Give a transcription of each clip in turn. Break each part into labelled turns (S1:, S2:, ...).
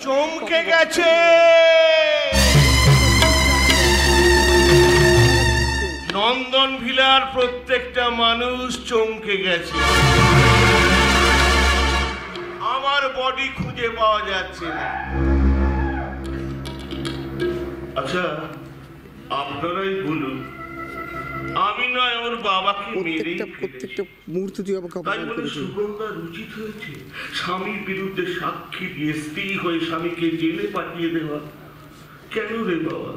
S1: চমকে গেছে। নন্দন ভিলার প্রত্যেকটা মানুষ চমকে গেছে। আমার বডি খুঁজে পাওয়া যাচ্ছে না। আচ্ছা আপনারাই বলুন, আমি নয় ওর বাবাকে মেরে
S2: প্রত্যেকটা মুহূর্ত তুই আমাকে
S1: তাই বলে সুগন্ধার উচিত হয়েছে স্বামীর বিরুদ্ধে সাক্ষী দিয়ে স্ত্রী হয়ে স্বামীকে জেলে পাঠিয়ে দেওয়া? কেন রে বাবা?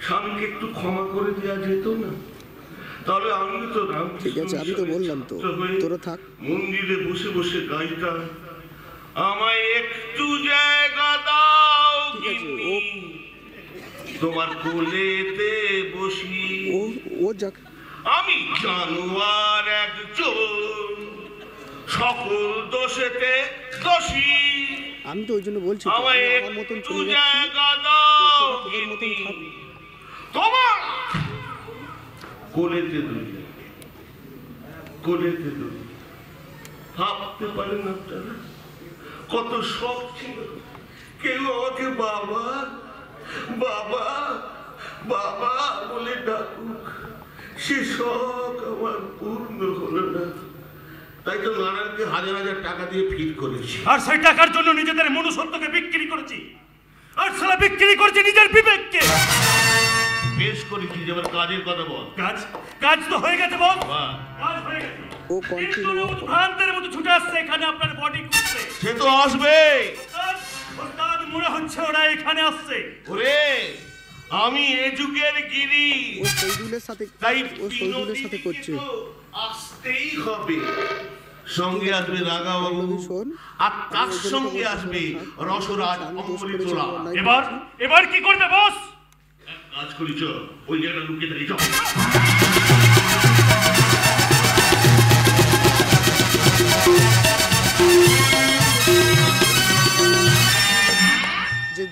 S1: স্বামীকে একটু ক্ষমা করে দেওয়া যেত না? তাহলে আমি তো রাম,
S2: ঠিক আছে আমি তো বললাম তো, তোরা থাক।
S1: মন্দিরে বসে বসে গাইতাম, আমায় একটু জায়গা দাও তোমার কোলেতে বসি।
S2: ও যাক,
S1: আমি জানোয়ার একজন, সকল দোষেতে দোষী।
S2: আমি তো ওই জন্য বলছি
S1: আমায়
S2: আমার মতন
S1: একটু
S2: চলে
S1: জায়গা দাও
S2: তোদের মতন থাক।
S1: তোমার কোলেতে দুই, কোলেতে দুই। ভাবতে পারেন আপনারা কত শখ ছিল, কেউ আমাকে বাবা বাবা বাবা বলে ডাকুক, সে শখ আমার পূর্ণ হলো না। তাই তো নানানকে হাজার হাজার টাকা দিয়ে ফিট করেছি,
S3: আর সেই টাকার জন্য নিজেদের মনুষ্যত্বকে বিক্রি করেছি, আর সালা বিক্রি করেছি নিজের বিবেককে।
S1: বেশ করেছি, যেমন কাজের কথা বল।
S3: কাজ তো হয়ে গেছে বল,
S1: বাহ,
S3: কাজ হয়ে গেছে।
S2: ও কন্টিনিউ
S3: ভ্রান্তের মতো ছুটে আসছে এখানে আপনার বডি খুঁজতে।
S1: সে তো আসবে।
S3: ওস্তাদ মনে হচ্ছে ওরা এখানে আসছে।
S1: ওরে আমি এ যুগের গিরি,
S2: ও সৈদুলের সাথে করছে।
S1: আসতেই হবে। সঙ্গে আসবে রাগাবল্লভ, আর তার সঙ্গে আসবে রসরাজ অমৃতলাল।
S3: এবার কি করবে বস?
S1: কাজ করি, চ ওই জায়গাটা লুকিয়ে থাকি, চল।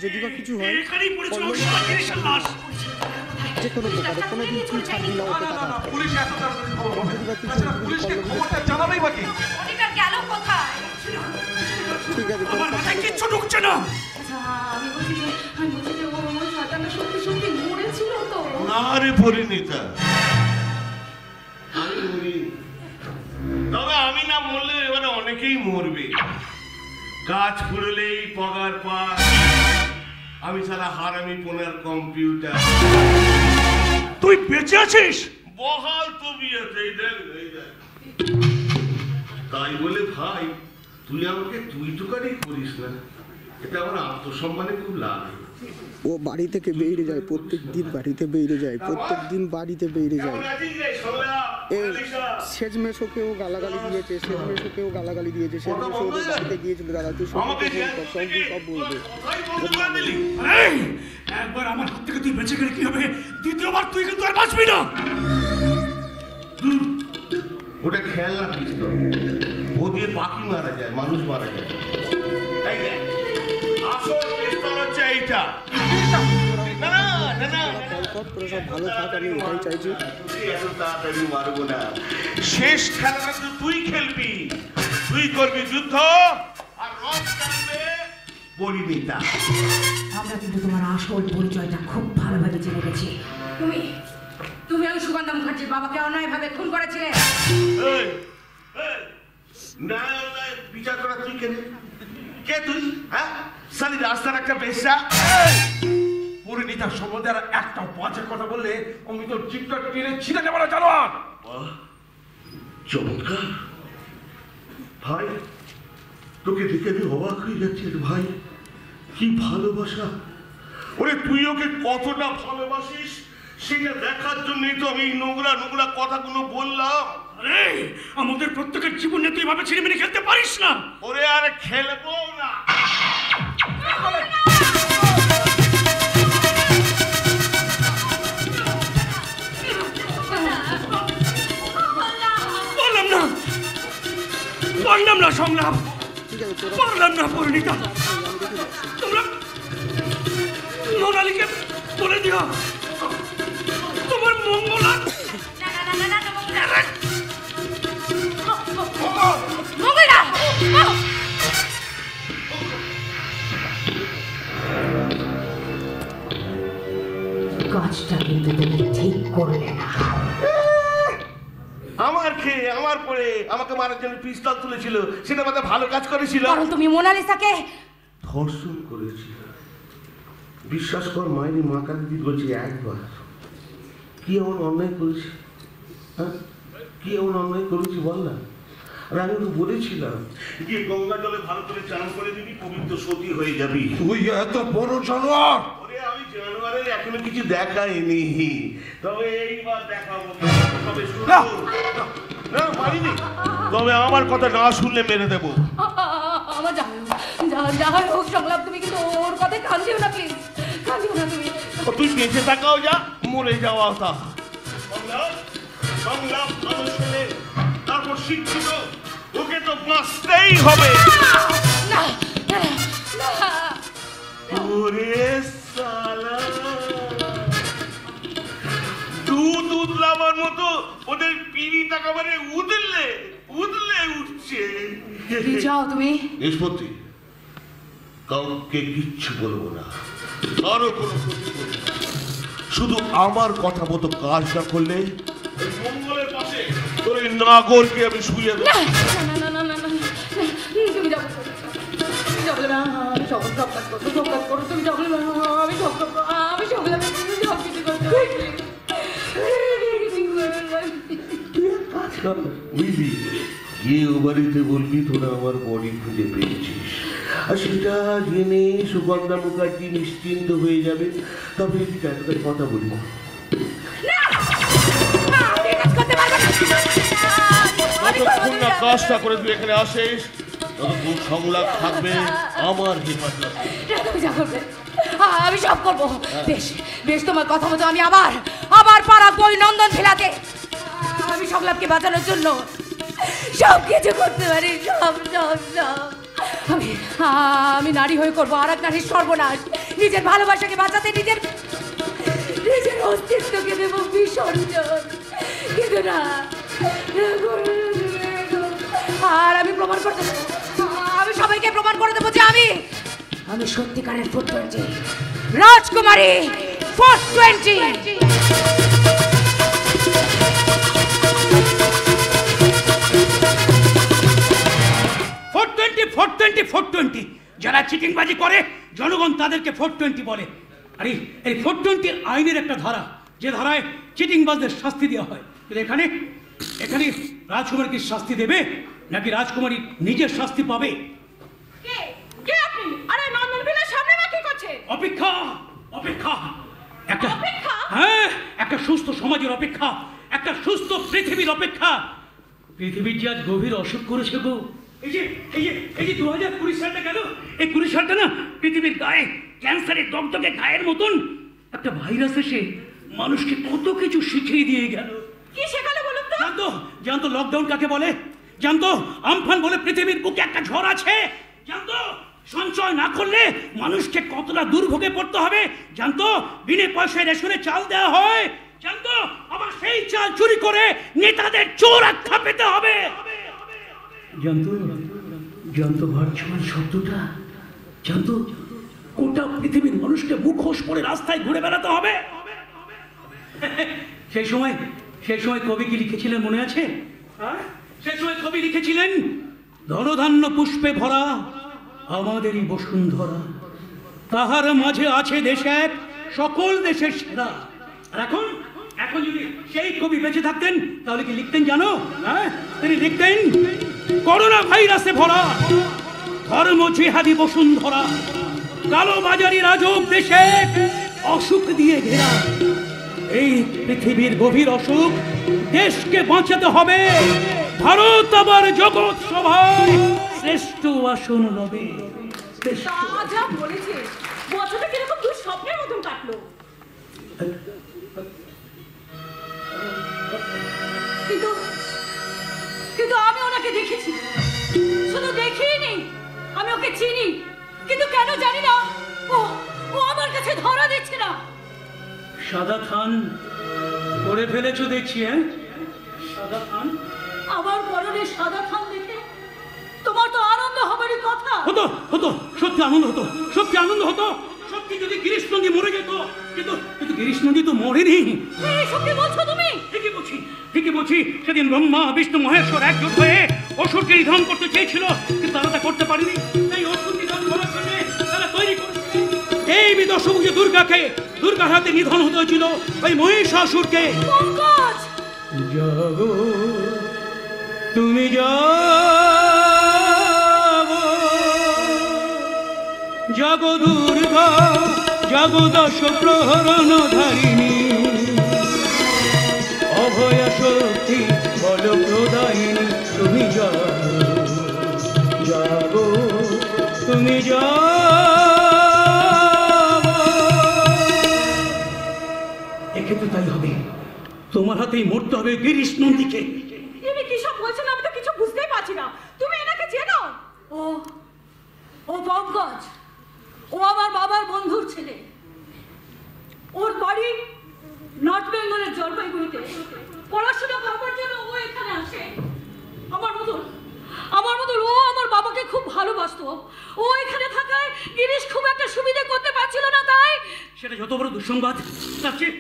S2: যদি বা কিছু হয়
S3: এখানেই পড়েছে জিনিসের লাশ।
S2: যে কোনো প্রকারে কোনোদিন তুই ছাড়বি না ওকে টাকা।
S4: পুলিশ এত তাড়াতাড়ি খবর পাবে। পুলিশকে খবরটা জানাবেই বাকি।
S5: ওটা গেল কোথায়?
S2: ঠিক আছে,
S3: আমার মাথায় কিচ্ছু ঢুকছে না।
S5: আচ্ছা আমি বলছি যে ও শয়তানটা সত্যি মরেছিল তো?
S1: না রে পরিণীতা, আমি মরি, তবে আমি না মরলে এবারে অনেকেই মরবে। কাজ ফুরলেই পগার পাস, আমি সারা হারামি পোনার কম্পিউটার।
S3: তুই বেঁচে আছিস?
S1: বহাল তবিয়ত, এই দেখ। তাই বলে ভাই তুই আমাকে তুই টুকারি করিস না, এটা আমার আত্মসম্মানে খুব লাগে।
S2: ও বাড়ি থেকে বেরিয়ে যায়, প্রত্যেকদিন বাড়িতে বেরিয়ে যায়, শেষমেশকেও গালাগালি দিয়েছে, শেষমেশও বাড়িতে গিয়েছিল। দাদা তুই সব বলবে।
S3: একবার আমার হাত থেকে তুই বেঁচে গেলে কি হবে, দ্বিতীয়বার তুই কিন্তু আর বাঁচবি না।
S1: ওটা খেলনা পিস্তল, ও দিয়ে পাখি মারা যায়, মানুষ মারা যায়। আসল পিস্তল হচ্ছে এইটা।
S2: ভালো থাক, আমি এটাই চাইছি।
S1: তাড়াতাড়ি মারবো না, শেষ খেলাটা তুই খেলবি, তুই করবি যুদ্ধ, আর রথ টানবে পরিণীতা।
S5: আমরা কিন্তু তোমার আসল পরিচয়টা খুব ভালোভাবে জেনে গেছি। তুমি ওই সুগন্ধা মুখার্জির বাবাকে অন্যায়ভাবে খুন করেছিলে।
S1: বিচার করা তুই কে তুই? হ্যাঁ, সালি রাস্তার একটা বেশ্যা।
S4: পরিণীতার সম্বন্ধে আর একটা বাজে কথা বললে আমি তোর জিপটা টেনে ছিঁড়ে নেব না, জানোয়ার।
S1: চমৎকার ভাই, তোকে দেখে আমি অবাক হয়ে যাচ্ছি ভাই, কি ভালোবাসা। ওরে তুই ওকে কতটা ভালোবাসিস সেটা দেখার জন্যই তো আমি নোংরা কথাগুলো বললাম।
S3: আরে আমাদের প্রত্যেকের জীবনে তুই ভাবে ছিনিমিনি খেলতে পারিস না।
S1: ওরে আর খেলবো না।
S3: পারলাম না সংলাপ, পারলাম না পরিণীতা। তোমরা মোনালিকে বলে দিও তোমার মঙ্গলা।
S5: মঙ্গলা
S1: আমাকে মারার জন্য পিস্তল তুলেছিল, সেটা আমাদের ভালো কাজ করেছিল।
S5: কারণ তুমি মোনালিসাকে
S1: ধর্ষণ করেছিল। বিশ্বাস কর মাইনি, মা কালী বলছি একবার। কি এমন অন্যায় করেছি? হ্যাঁ, কি এমন অন্যায় করেছি বল না? আর আমি তো বলেছিলাম যে গঙ্গা জলে ভালো করে চান করে দিবি, পবিত্র সতী হয়ে যাবি।
S4: তুই এত বড় জানোয়ার!
S1: ওরে আমি জানোয়ারের এখনো কিছু দেখাইনি, তবে এইবার দেখাবো। তবে শুনো না, মারিনি, তবে আমার কথা না শুনলে মেরে দেবো।
S5: আমার যা হোক সংলাপ, তুমি কিন্তু ওর কথায় কান দিও না প্লিজ, কান দিও না তুমি।
S1: তুই বেঁচে থাকাও যা, মরে যাওয়া তা। সংলাপ ভালো ছেলে, তারপর শিক্ষিত, ওকে তো বাঁচতেই হবে।
S5: না না না,
S1: ওরে শালা, দুধ উদলাবার মতো ওদের পিড়ি তাকাবারে উদলে উঠছে।
S5: যাও তুমি।
S1: নিষ্পত্তি, কাউকে কিচ্ছু বলবো না, কারো কোনো ক্ষতি করবো না। শুধু আমার কথা মতো কাজ না করলে মঙ্গলের পাশে তোর এই নাগরকে আমি শুয়ে দেবো।
S5: না না না না না, তুমি যাও, তুমি যাও বলে না, আমি সব কাজ করো, তুমি যাও বলে না, আমি সব কিছু করতে
S1: বুঝলি, গিয়ে ও বাড়িতে বলবি তোরা আমার বডি খুঁজে পেয়েছিস, আর সেটা জেনে সুগন্ধা মুখার্জি নিশ্চিন্ত হয়ে যাবে। তবে এদিকে একটা কথা বলবো, যতক্ষণ না কাজটা করে তুই এখানে আসিস, ততক্ষণ সংলাপ থাকবে আমার হেফাজতে।
S5: তুমি যা করবে আমি সব করবো। বেশ বেশ, তোমার কথা মতো আমি আবার পাড়া বই নন্দন ফেলাতে আমি সংলাপকে বাঁচানোর জন্য সব কিছু করতে পারি, সব সব সব। আমি নারী হয়ে করবো আর এক নারীর সর্বনাশ। নিজের ভালোবাসাকে বাঁচাতে নিজের অস্তিত্বকে দেবো বিসর্জন, কিন্তু না, আর আমি প্রমাণ করতে দেবো, আমি সবাইকে প্রমাণ করে দেবো যে আমি সত্যিকারের 420 রাজকুমারী 420।
S3: 420 যারা চিটিংবাজি করে জনগণ তাদেরকে 420 বলে। আরে এই 420 আইনের একটা ধারা, যে ধারায় চিটিংবাজদের শাস্তি দেওয়া হয়। কিন্তু এখানে রাজকুমারীকে শাস্তি দেবে নাকি রাজকুমারী নিজের শাস্তি পাবে?
S5: কে আপনি? আরে নন্দন ভিলার সামনে না কি করছে?
S3: অপেক্ষা, হ্যাঁ, একটা সুস্থ সমাজের অপেক্ষা, একটা সুস্থ পৃথিবীর অপেক্ষা। পৃথিবীর যে আজ গভীর অসুখ করেছে গো। এই যে 2020 সালটা গেল, এই 20 সালটা না পৃথিবীর গায়ে ক্যান্সারের দগদগে গায়ের মতন একটা ভাইরাস এসে মানুষকে কত কিছু শিখিয়ে দিয়ে গেল।
S5: কি শেখালো বলুন তো?
S3: জানতো লকডাউন কাকে বলে? জানতো আমফান বলে পৃথিবীর বুকে একটা ঝড় আছে? জানতো সঞ্চয় না করলে মানুষকে কতটা দুর্ভোগে পড়তে হবে? জানতো বিনা পয়সায় রেশনে চাল দেওয়া হয়? জানতো আবার সেই চাল চুরি করে নেতাদের চোর আখ্যা পেতে হবে? জানতো ভার্চুয়াল শব্দটা? জানতো গোটা পৃথিবীর মানুষকে মুখোশ পরে রাস্তায় ঘুরে বেড়াতে হবে? সেই সময় কবি কি লিখেছিলেন মনে আছে? সেই সময় কবি লিখেছিলেন, ধনধান্য পুষ্পে ভরা আমাদেরই বসুন্ধরা, তাহার মাঝে আছে দেশ এক সকল দেশের সেরা। আর এখন যদি সেই কবি বেঁচে থাকতেন তাহলে কি লিখতেন জানো? তিনি লিখতেন, করোনা ভাইরাসে ভরা ধর্ম জিহাদি বসুন্ধরা, কালো বাজারি রাজব দেশে অসুখ দিয়ে ঘেরা। এই পৃথিবীর গভীর অসুখ দেশকে বাঁচাতে হবে, ভারত আবার জগৎ সভায় শ্রেষ্ঠ আসন লবে।
S5: যা বলেছে, বছরটা কিরকম দুঃস্বপ্নের মতন কাটলো। কিন্তু আমি ওনাকে দেখেছি, শুধু দেখিনি, আমি ওকে চিনি, কিন্তু কেন জানি না ও আমার কাছে ধরা দিচ্ছে না।
S3: সাদা থান করে ফেলেছো দেখছি। সাদা থান?
S5: আমার পরনে সাদা থান দেখে তোমার তো আনন্দ হবারই কথা।
S3: হতো, সত্যি আনন্দ হতো। সত্যি যদি গিরিশ নন্দী মরে যেত, কিন্তু গিরিশ নন্দী তো মরেনি।
S5: এই সত্যি বলছো তুমি?
S3: ঠিকই বলছি, ঠিকই বলছি, সেদিন ব্রহ্মা বিষ্ণু মহেশ্বর একজোট হয়ে অসুরকে নিধন করতে চেয়েছিল, কিন্তু তারা তা করতে পারেনি। এই অসুর নিধন করার জন্য তারা তৈরি করেছে এই বিদর্শক দুর্গাকে। দুর্গার হাতে নিধন হতে হয়েছিল ওই মহিষাসুরকে। জাগো তুমি জাগো দুর্গা, জাগো দশ প্রহরণ ধারিণী, অভয় শক্তি বল প্রদায়িনী, তুমি জাগো জাগো তুমি জাগো। এক্ষেত্রে তাই হবে, তোমার হাতেই মরতে হবে গিরিশ নন্দীকে।
S5: তুমি কি সব বলছেন? আমি তো কিছু বুঝতেই পারছি না। তুমি এনাকে চেনো? ও পঙ্কজ, ও আমার বাবার বন্ধুর ছেলে। ওর বাড়ি নর্থ বেঙ্গলের জলপাইগুড়িতে। পড়াশোনা করবার জন্য ও এখানে আসে। আমার মতন ও আমার বাবাকে খুব ভালোবাসতো। ও এখানে থাকায় গিরিশ খুব একটা সুবিধা করতে পারছিল না, তাই
S3: সেটা যত বড় দুঃসংবাদ, তার চেয়ে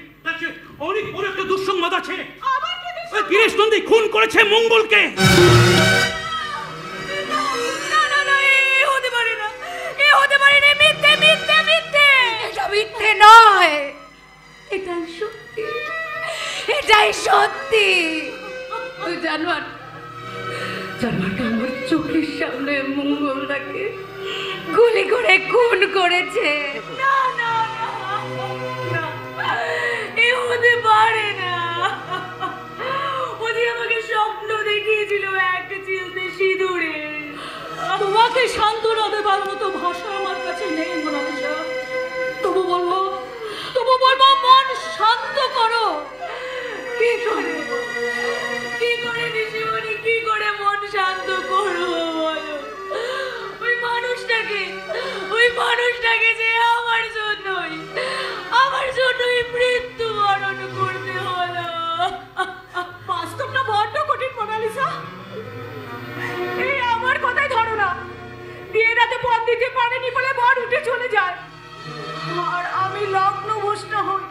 S3: অনেক বড় একটা দুঃসংবাদ আছে।
S5: আবার কি দুঃসংবাদ?
S3: গিরিশ নন্দী খুন করেছে মঙ্গলকে।
S5: মিথ্যে নয়, এটাই সত্যি, এটাই সত্যি। ওই জানোয়ারটা আমার চোখের সামনে মঙ্গলটাকে গুলি করে খুন করেছে। না না না, এ হতে পারে না। ওদের আমাকে স্বপ্ন দেখিয়েছিল একটা চিলতে সিঁদুরে। তোমাকে সান্ত্বনা দেবার মতো ভাষা আমার কাছে নেই মোনালিসা। তবু বলবো মন শান্ত করো। কি করে ঋষিমণি, কি করে মন শান্ত করো বলো? ওই মানুষটাকে যে আমার জন্যই মৃত্যু বরণ করতে হলো। বাস্তবটা বড্ড কঠিন মোনালিসা। এই আমার কথাই ধরো না, বিয়ে রাতে পণ দিতে পারেনি বলে বর উঠে চলে যায়, আর আমি লগ্ন ভ্রষ্ট হই।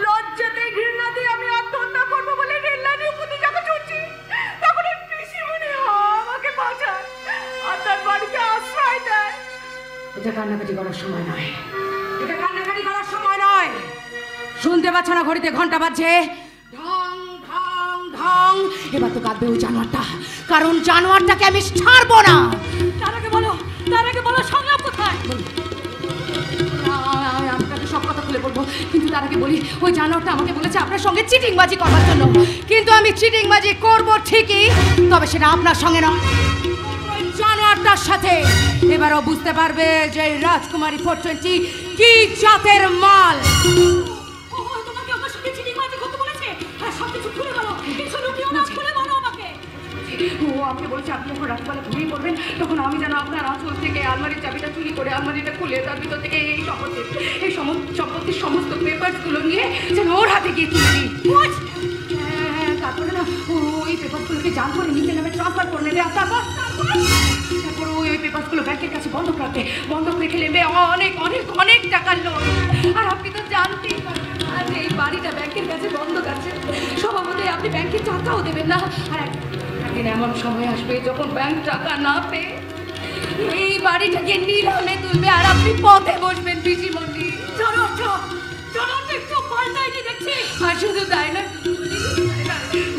S5: লজ্জাতে ঘৃণাতে আমি আত্মহত্যা করবো বলে রেললাইনে উপরে যখন চড়ছি, তখন ঋষিমণি আমাকে বাঁচায় আর তার বাড়িতে আশ্রয় দেয়। এটা কান্নাকাটি করার সময় নয়। শুনতে পাচ্ছ না ঘড়িতে ঘন্টা বাজছে? ঢং ঢং ঢং। এবার তো কাঁদবে ওই জানোয়ারটা, কারণ জানোয়ারটাকে আমি ছাড়বো না। তার আগে বলো সংলাপ কোথায়? আপনাকে সব কথা খুলে বলবো, কিন্তু তার আগে বলি, ওই জানোয়ারটা আমাকে বলেছে আপনার সঙ্গে চিটিংবাজি করবার জন্য। কিন্তু আমি চিটিংবাজি করবো ঠিকই, তবে সেটা আপনার সঙ্গে নয়, ওই জানোয়ারটার সাথে। এবারও বুঝতে পারবে যে রাজকুমারী 420 কি জাতের মাল। তোমাকে আমার সঙ্গে চিটিংবাজি করতে বলেছে? হ্যাঁ, সব কিছু খুলে বলো, কিছু লুকিও না, খুলে বলো আমাকে। ও আমাকে বলছে আপনি যখন রাতবেলা ঘুমিয়ে পড়বেন, তখন আমি যেন আপনার আঁচল থেকে আলমারির চাবিটা চুরি করে আলমারিটা খুলে তার ভিতর থেকে এই সম্পত্তির সমস্ত পেপারসগুলো নিয়ে যেন ওর হাতে গিয়ে তুলে দিই। তারপরে না ওই পেপারসগুলোকে জাল করে নিজের নামে ট্রান্সফার করে নেবে। আর তারপর ওই পেপারসগুলো ব্যাংকের কাছে বন্ধক রেখে নেবে অনেক অনেক অনেক টাকার লোন। আর আপনি তো জানতেই এই বাড়িটা ব্যাংকের কাছে বন্ধক আছে, স্বভাবতই আপনি ব্যাংকের টাকাও দেবেন না। আর একদিন এমন সময় আসবে যখন ব্যাংক টাকা না পেয়ে এই বাড়িটাকে নিলামে তুলবে আর আপনি পথে বসবেন ঋষিমণি। আর শুধু তাই না,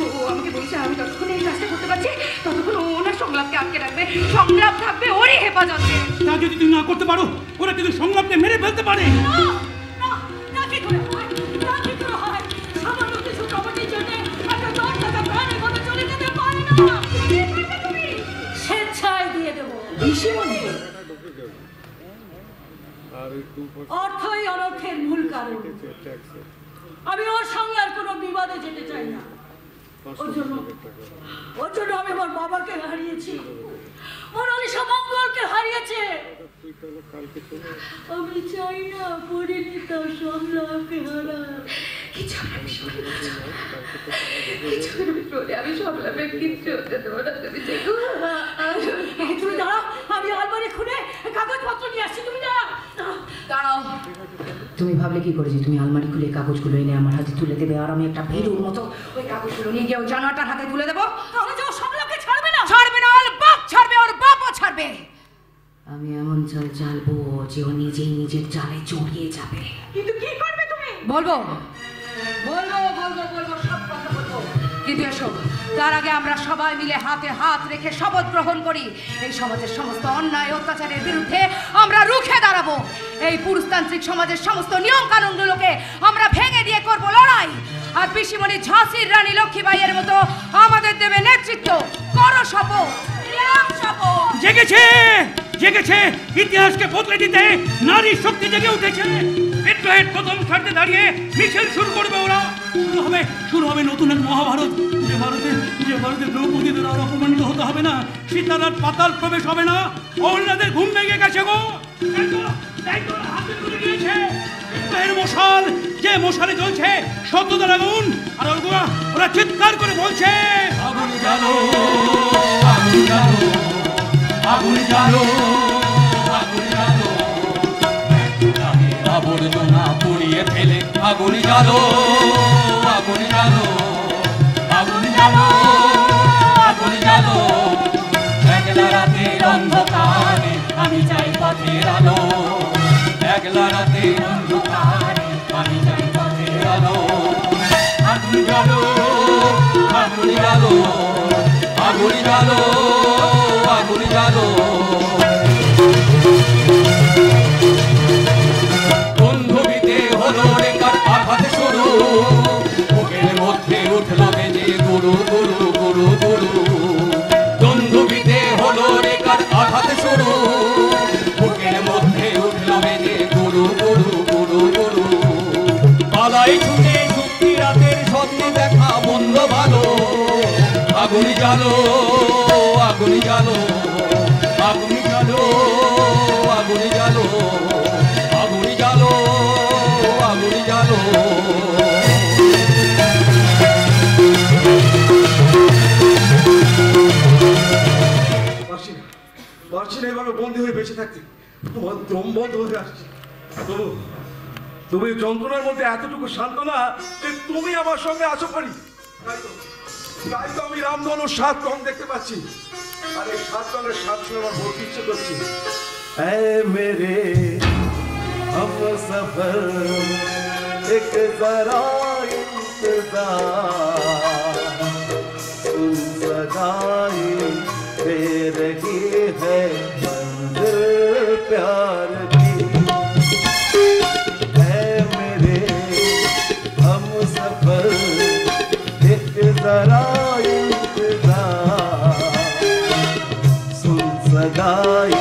S5: ও আমাকে বলছে আমি যতক্ষণ এই কাজটা করতে পারছি ততক্ষণ ওনার সংলাপকে আটকে রাখবে, সংলাপ থাকবে ওরই হেফাজতে।
S3: তা যদি তুমি না করতে পারো, ওরা কিন্তু সংলাপকে মেরে ফেলতে পারে।
S5: স্বেচ্ছায় দিয়ে দেবো ঋষিমণি। অর্থই অনর্থের মূল কারণ। আমি ওর সঙ্গে আর কোনো বিবাদে যেতে চাই না। ওর জন্য আমি আমার বাবাকে হারিয়েছি, মোনালিসা মঙ্গলকে হারিয়েছে। আমি চাই না পরিণীতা সংলাপকে হারা। আমি সংলাপে কিচ্ছু হতে দেবো না। তুমি দাঁড়াও, আমি আলমারি খুলে কাগজপত্র নিয়ে আসছি। তুমি দাঁড়াও। তুমি ভাবলে কি করে যে তুমি আলমারি খুলে কাগজগুলো এনে আমার হাতে তুলে দেবে আর আমি একটা ভীরুর মতো ওই কাগজগুলো নিয়ে গিয়ে ওই জানোয়ারটার হাতে তুলে দেবো।
S6: তাহলে যে ও সবলাকে ছাড়বে না?
S5: ছাড়বে না, ওর বাপ ছাড়বে, ওর বাপও ছাড়বে। আমি এমন জাল জ্বালবো যে ও নিজেই নিজের জালে জড়িয়ে যাবে।
S6: কিন্তু কি করবে তুমি?
S5: বলবো বলবো বলবো বলবো, সব কথা বলবো, কিন্তু এসো তার আগে আমরা সবাই মিলে হাতে হাত রেখে শপথ গ্রহণ করি এই সমাজের সমস্ত অন্যায় অত্যাচারের বিরুদ্ধে আমরা রুখে দাঁড়াবো। এই পুরুষতান্ত্রিক সমাজের সমস্ত নিয়ম কানুনগুলোকে আমরা ভেঙে দিয়ে করব লড়াই। আর পিসিমণি ঝাঁসির রানী লক্ষ্মীবাইয়ের মতো আমাদের দেবে নেতৃত্ব। করো শপথ, শপথ।
S3: জেগেছে জেগেছে, ইতিহাসকে বদলে দিতে নারী শক্তি জেগে উঠেছে। বিদ্রোহের প্রথম ছাড়তে দাঁড়িয়ে মিছিল শুরু করবে ওরা। শুরু হবে নতুন এক মহাভারত, যে ভারতে দ্রৌপদীদের আর অপমানিত হতে হবে না, সীতার আর পাতাল প্রবেশ হবে না। অন্যদের ঘুম ভেঙে গেছে গো, হাতে তুলে নিয়েছে বিদ্রোহের মশাল, যে মশালে জ্বলছে সত্যতার আগুন। আর ওরা চিৎকার করে বলছে, আগুন জ্বালো, আগুন জ্বালো, আগুন জ্বালো, আগুন জ্বালো, আবর্জনা পুড়িয়ে ফেলে আগুন জ্বালো, আগুন জ্বালো, আগুন জ্বালো, আগুন জ্বালো। একলা রাতের অন্ধকারে আমি চাই পথের আলো, একলা রাতের অন্ধকারে আমি চাই পথের আলো। আগুন জ্বালো, আগুন জ্বালো, আগুন জ্বালো, আগুন জ্বালো। বন্ধুবিতে হলো রেখার আঘাত শুরু, বুকের মধ্যে উঠলো বেজে গুরু গুরু গুরু গুরু। বন্ধুবিতে হলো রেখার আঘাত শুরু, বুকের মধ্যে উঠলো বেজে গুরু গুরু গুরু গুরু। পালাই ছুটে সত্যি রাতের স্বপ্ন দেখা বন্ধ ভালো। আগুন জ্বালো, আগুন জ্বালো, আগুন জ্বালো, আগুন জ্বালো, আগুন জ্বালো, আগুন জ্বালো।
S4: পারছি না এভাবে বন্দী হয়ে বেঁচে থাকতে, তোমার দম বন্ধ হয়ে আসছে। তুমি যন্ত্রণার মধ্যে এতটুকু সান্ত্বনা যে তুমি আমার সঙ্গে আছো পারি। তাই তো আমি রামধনুর 7 রং দেখতে পাচ্ছি, আর এই 7 রঙের সাত শুনে আমার বলতে ইচ্ছে করছে।
S1: मेरे हमसफर एक जरा इंतजार, सुन सदाई दे रही है मंजिल प्यार की। है मेरे हमसफर एक जरा इंतजार, सुन सदाई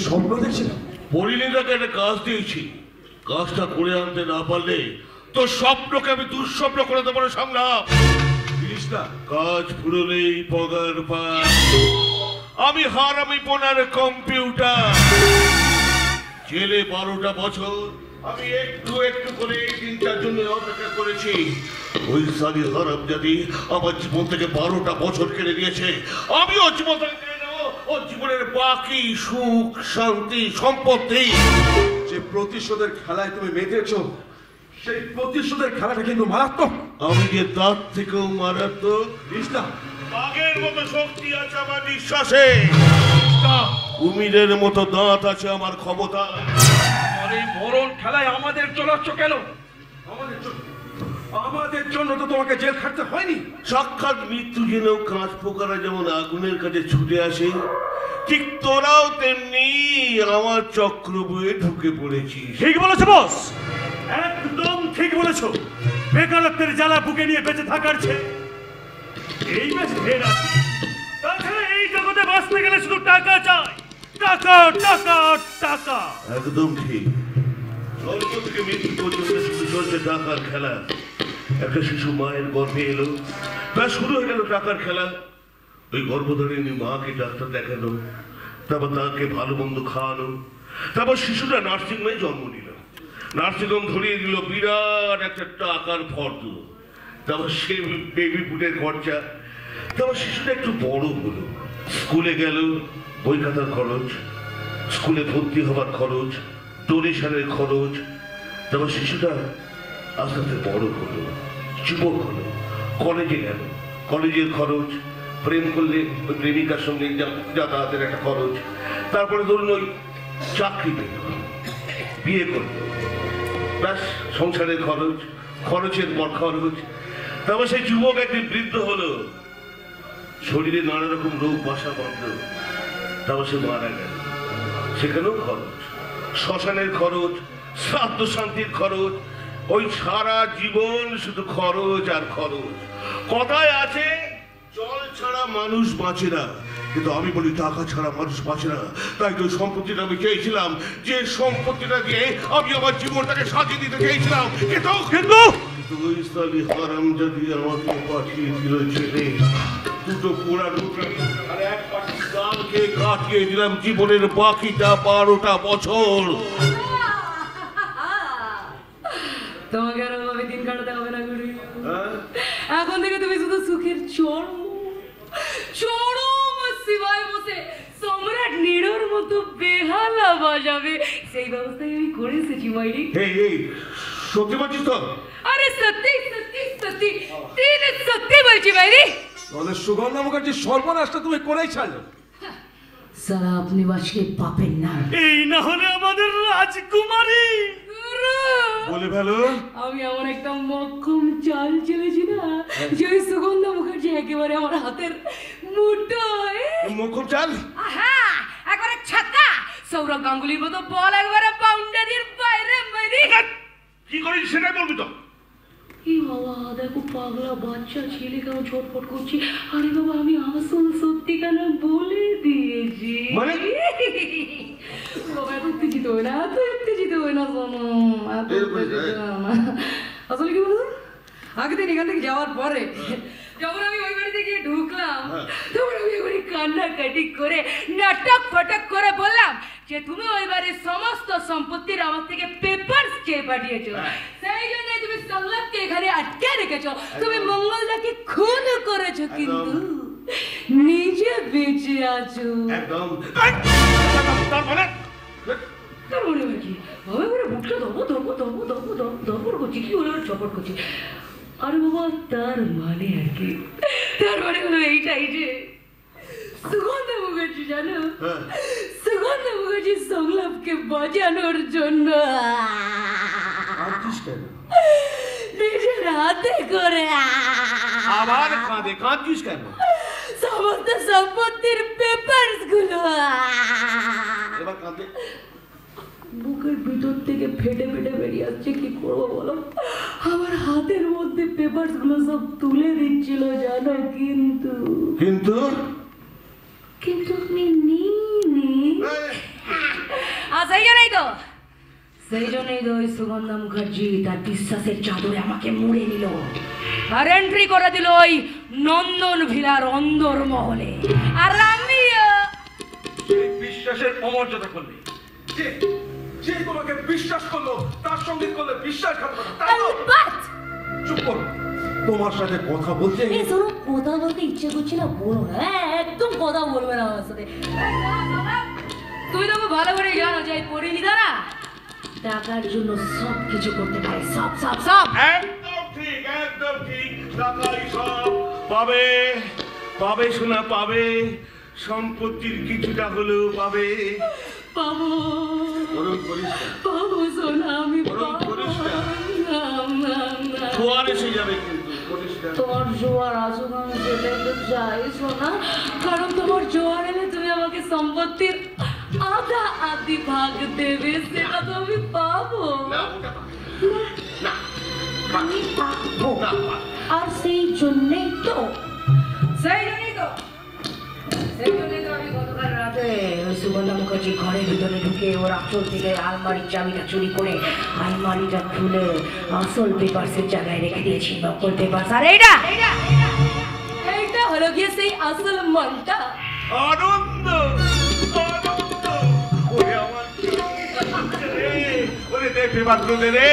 S4: স্বপ্ন দেখছিলাম।
S1: পরিণীতাকে একটা কাজ দিয়েছি, কাজটা করে আনতে না পারলে তো স্বপ্নকে আমি দুঃস্বপ্ন করে দেবো। সংগ্রাম কাজ ফুরলেই পগার পা, আমি হারামি পোনার কম্পিউটার। জেলে 12টা বছর আমি একটু একটু করে এই দিনটার জন্য অপেক্ষা করেছি। ওই সারি হারামজাদি আমার জীবন থেকে 12টা বছর কেড়ে নিয়েছে। আমিও জীবন থেকে কেড়ে নেব ওর জীবনের বাকি সুখ, শান্তি, সম্পত্তি।
S4: যে প্রতিশোধের খেলায় তুমি মেতেছ, সেই প্রতিশোধের খেলাটা কিন্তু মারাত্মক।
S1: আমি যে তার থেকেও মারাত্মক।
S4: কৃষ্ণা,
S1: বাঘের মতো শক্তি আছে আমার নিঃশ্বাসে, কুমিরের মতো দাঁত আছে আমার ক্ষমতা।
S4: আর এই মরণ খেলায় আমাদের চলাচ্ছ কেন? আমাদের জন্য তো তোমাকে জেল খাটতে হয়নি।
S1: সাক্ষাৎ মৃত্যু জেনেও কাঁচ পোকারা যেমন আগুনের কাছে ছুটে আসে, ঠিক তোরাও তেমনি আমার চক্র বয়ে ঢুকে পড়েছিস।
S7: ঠিক বলেছো বস, একদম ঠিক বলেছো। বেকারত্বের জ্বালা বুকে নিয়ে বেঁচে থাকার চেয়ে এই বেশ ঢের আছে। তাছাড়া এই জগতে বাঁচতে গেলে শুধু টাকা চাই, টাকা টাকা টাকা।
S1: একদম ঠিক। জন্ম থেকে মৃত্যু পর্যন্ত শুধু চলছে টাকার খেলা। একটা শিশু মায়ের গর্ভে এলো, তা শুরু হয়ে গেল টাকার খেলা। ওই গর্ভধারিণী মাকে ডাক্তার দেখানো, তারপর তাকে ভালো মন্দ খাওয়ানো, তারপর শিশুটা নার্সিংহোমে জন্ম নিল। নার্সিংহোম ধরিয়ে দিল বিরাট একটা টাকার ফর্দ। তারপর সে বেবি ফুডের খরচা। তারপর শিশুটা একটু বড় হলো, স্কুলে গেল, বই খাতার খরচ, স্কুলে ভর্তি হবার খরচ, ডোনেশনের খরচ। তারপর শিশুটা আস্তে আস্তে বড় হলো, যুবক হলো, কলেজে গেল, কলেজের খরচ, প্রেম করলে ওই প্রেমিকার সঙ্গে যাতায়াতের একটা খরচ। তারপরে ধরুন ওই চাকরি পেল, বিয়ে করল, ব্যাস সংসারের খরচ, খরচের পর খরচ। তারপর সেই যুবক একদিন বৃদ্ধ হলো, শরীরে নানা রকম রোগ বাসা বাঁধল, তারপর সে মারা গেল, সেখানেও খরচ, শ্মশানের খরচ, শ্রাদ্ধ শান্তির খরচ। ওই সারা জীবন শুধু খরচ আর খরচ। কথায় আছে জল ছাড়া মানুষ বাঁচে না, কিন্তু আমি বলি টাকা ছাড়া মানুষ বাঁচে না। তাই তো সম্পত্তিটা আমি চেয়েছিলাম, যে সম্পত্তিটা দিয়ে আমি আমার জীবনটাকে সাজিয়ে দিতে চেয়েছিলাম, কিন্তু ওই সালি হারামজাদি আমাকে পাঠিয়ে দিল জেলে। দুটো পোড়া টুকরা আর এক পাশে গালকে কাটিয়ে দিলাম জীবনের বাকিটা 12টা বছর।
S5: তোমাকে আর ওভাবে দিন কাটাতে হবে না গুরু। এখন থেকে তুমি শুধু সুখের চরম সিবায় বসে সম্রাট নিরোর মতো বেহালা বাজাবে, সেই ব্যবস্থায় আমি করে এসেছি মাইরি।
S1: এই সত্যি বলছিস তো?
S5: আরে সত্যি সত্যি সত্যি, তিন সত্যি বলছি মাইরি।
S4: তাহলে সুগন্ধা মুখার্জির সর্বনাশটা তুমি করেই ছাড়লে।
S5: সারা আপনি বাঁচলে পাবেন না।
S7: এই না হলে আমাদের রাজকুমারী
S1: বলে ফেলো।
S5: আমি এমন একটা মক্ষম চাল চলেছি না, যে ওই সুগন্ধা মুখার্জি একেবারে আমার হাতের মুঠোয়।
S1: মক্ষম চাল?
S5: হ্যাঁ, একবারে ছাক্কা। সৌরভ গাঙ্গুলির মতো বল একবারে বাউন্ডারির বাইরে মেরে।
S1: কি করিস সেটাই বলবি তো।
S5: এই বাবা, দেখো পাগলা বাচ্চা ছেলে কেমন ছটফট করছি। আরে বাবা, আমি আসল সত্যিকানা বলে দিয়েছি।
S1: মানে?
S5: বাবা এত উত্তেজিত হয় না, এত উত্তেজিত হয় না, শোনো, এত উত্তেজিত হয় না। আসলে কি বলতো, আগের দিন এখান থেকে যাওয়ার পরে যখন আমি ওই বাড়িতে গিয়ে ঢুকলাম, তখন আমি একবারে কান্নাকাটি করে নাটক ফটক করে বললাম যে তুমি ওই বাড়ির সমস্ত সম্পত্তির আমার থেকে পেপারস চেয়ে পাঠিয়েছো, সেই জন্য তুমি সংলাপকে এখানে আটকে রেখেছো, তুমি মঙ্গলদাকে খুন করেছো, কিন্তু নিজে বেঁচে আছো।
S1: একদম।
S5: তার মানে কি? আমি করে বুকটা দপর করছি, কি হলো চপট করছি। আরে বাবা, তার মানে আর কি, তার মানে হলো এইটাই যে সুগন্ধা মুখার্জি, জানো, সুগন্ধা মুখার্জি সংলাপকে বাজানোর জন্য নিজের হাতে করে
S1: আবার কাঁদে, কাঁদছিস কেন?
S5: সমস্ত সম্পত্তির পেপারস গুলো
S1: এবার কাঁদে।
S5: বুকের ভিতর থেকে ফেটে ফেটে বেরিয়ে আসছে, কি করবো বলো। আমার হাতের মধ্যে পেপারস গুলো সব তুলে দিচ্ছিল, জানো, কিন্তু
S1: কিন্তু
S5: কিন্তু আমি নিইনি। আর সেই জন্যই তো ওই সুগন্ধা মুখার্জি তার বিশ্বাসের চাদরে আমাকে মুড়ে নিল আর এন্ট্রি করে দিল ওই নন্দন ভিলার অন্দর মহলে। আর আমি
S4: বিশ্বাসের অমর্যাদা করলে। যে যে তোমাকে বিশ্বাস করলো তার সঙ্গে করলে বিশ্বাসঘাতকতা, তাই তো? চুপ করো, তোমার সাথে কথা বলতে
S5: কথা বলতে ইচ্ছে করছে না, বলো না, একদম কথা বলবে না আমার সাথে। তুমি তো ভালো করে জানো যে পরিণীতা না টাকার জন্য সব কিছু করতে পারে, সব সব সব।
S1: একদম ঠিক, একদম ঠিক। টাকাই সব পাবে, পাবে শোনা, পাবে সম্পত্তির কিছুটা হলেও পাবে।
S5: পাবো
S1: ওরম করিস না,
S5: পাবো সোনা, আমি
S1: ওরম করিস না।
S5: না।
S1: জোয়ার এসে যাবে কিন্তু, করিস না।
S5: তোমার জোয়ার আসুক, আমি সেটাই তো চাই সোনা, কারণ তোমার জোয়ার এলে তুমি আমাকে সম্পত্তির আধা আধি ভাগ দেবে, সেটা তো আমি পাবো।
S1: না, ওটা পাবে না,
S5: আমি পাবো,
S1: না,
S5: আর সেই জন্যই তো আমি গতকাল রাতে ওই সুগন্ধা মুখার্জির ঘরের ভিতরে ঢুকে ওর আসল থেকে আলমারির চাবিটা চুরি করে আলমারিটা খুলে আসল পেপারসের জায়গায় রেখে দিয়েছি, নকল পেপারস। আর এইটা হলো গিয়ে সেই আসল মনটা।
S1: আনন্দ, আনন্দ। ওরে আমার রে, ওরে দে পেপার দে রে।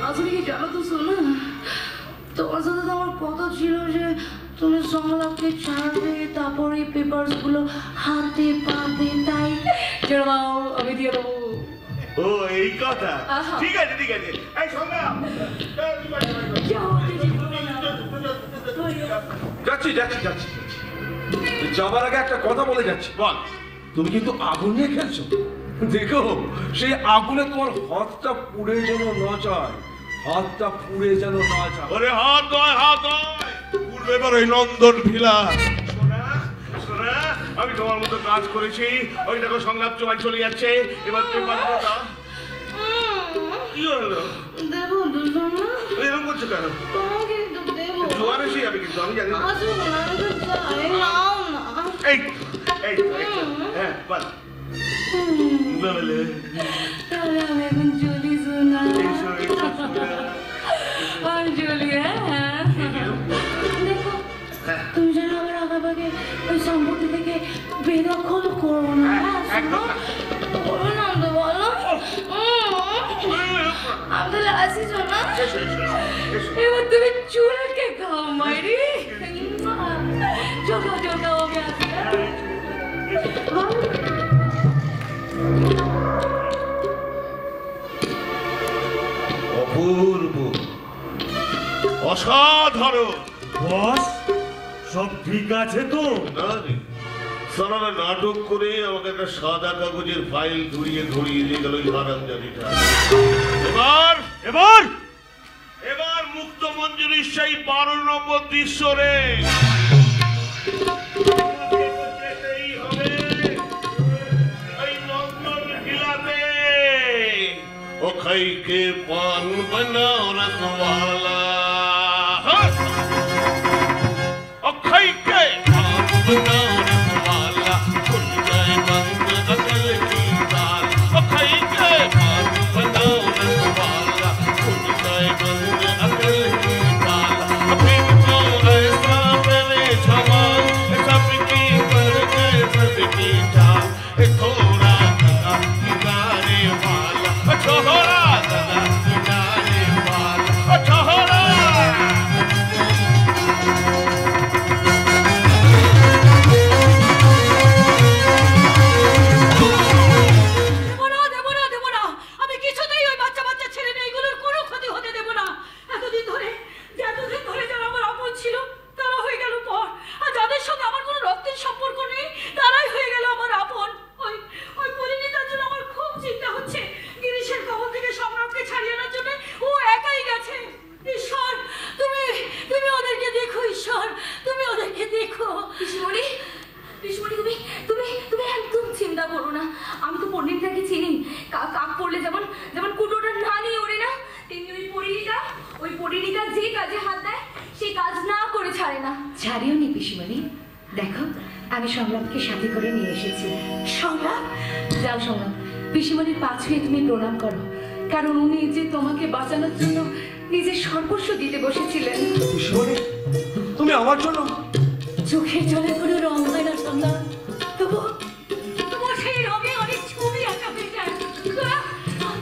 S5: আসলে কি জানো তো শোনো, তোমার সাথে তো আমার কথা ছিল যে তুমি সংলাপকে ছাড়বে, তারপরে এই পেপারস গুলো হাতে পাবে, তাই ছেড়ে দাও, আমি দিয়ে দেবো।
S1: ও এই কথা, ঠিক আছে ঠিক আছে। এই শোনা,
S4: যাচ্ছি যাচ্ছি যাচ্ছি। যাবার আগে একটা কথা বলে যাচ্ছি।
S1: বল।
S4: তুমি কিন্তু আগুন নিয়ে খেলছো, দেখো সেই আগুনে তোমার হাতটা পুড়ে যেন না যায়, হাতটা পুড়ে যেন না যায়।
S1: ওরে হাত দয়, হাত দয়। পূর্বে এবার ওই নন্দন ভিলা। শোনা, শোনা, আমি তোমার মতো কাজ করেছি। ওই দেখো সংলাপ চলে যাচ্ছে। এবার পেপার দাও। কি হলো?
S5: দেবো দুজন না,
S1: এরকম করছো কেন?
S5: তোমাকে দেবো।
S1: জোয়ার এসে যাবে কিন্তু, আমি জানি না।
S5: আসুন না, আমি তো চাই, নাও না।
S1: এই এই হ্যাঁ বল। বলে
S5: তাহলে আমি এখন চলি শোনা,
S1: এসো এসো শোনা।
S5: আমি চলি। হ্যাঁ দেখো, তুমি যেন আমার আগাবাগে ওই সম্পত্তি থেকে বেদখল করো না, শোনো, বলো না তো, বলো। আমি তাহলে আসি শোনা, এবার তুমি চুলকে খাও মাইরি, চোখা চোখা ওকে আসি।
S1: অপূর্ব, অসাধারণ।
S7: বস, সব ঠিক আছে তো?
S1: না রে, সারারা নাটক করে আমাকে একটা সাদা কাগজের ফাইল ধরিয়ে দিয়ে গেল হারামজাদিটা। এবার
S7: এবার
S1: এবার মুক্ত মঞ্জুরির সেই 12 নম্বর দৃশ্য রে। যেতেই হবে এই নন্দন ভিলাতে। ও খাইকে পান বানাও রসওয়ালা, ও খাইকে পান বানাও রসওয়ালা, খুল যায় বন্ধ अकल की ताल। ओ खाइके पान बनाओ रसवाला, खुल जाए बंद अकल की ताल। फिर तो ऐसा मेरे जवान सबकी कर गए सबकी चाल। थोड़ा गदा किनारे वाला, थोड़ा गदा किनारे वाला, थोड़ा
S5: সংলাপকে সাথে করে নিয়ে এসেছি। সংলাপ, যাও সংলাপ, পিসিমণির পা ছুঁয়ে তুমি প্রণাম করো। কারণ উনি যে তোমাকে বাঁচানোর জন্য নিজের সর্বস্ব দিতে বসেছিলেন।
S4: পিসিমণি, তুমি আমার জন্য?
S6: চোখের জলে কোনো রং হয় না সন্ধ্যা, তবু সেই রঙে অনেক ছবি আঁকা হয়ে যায়।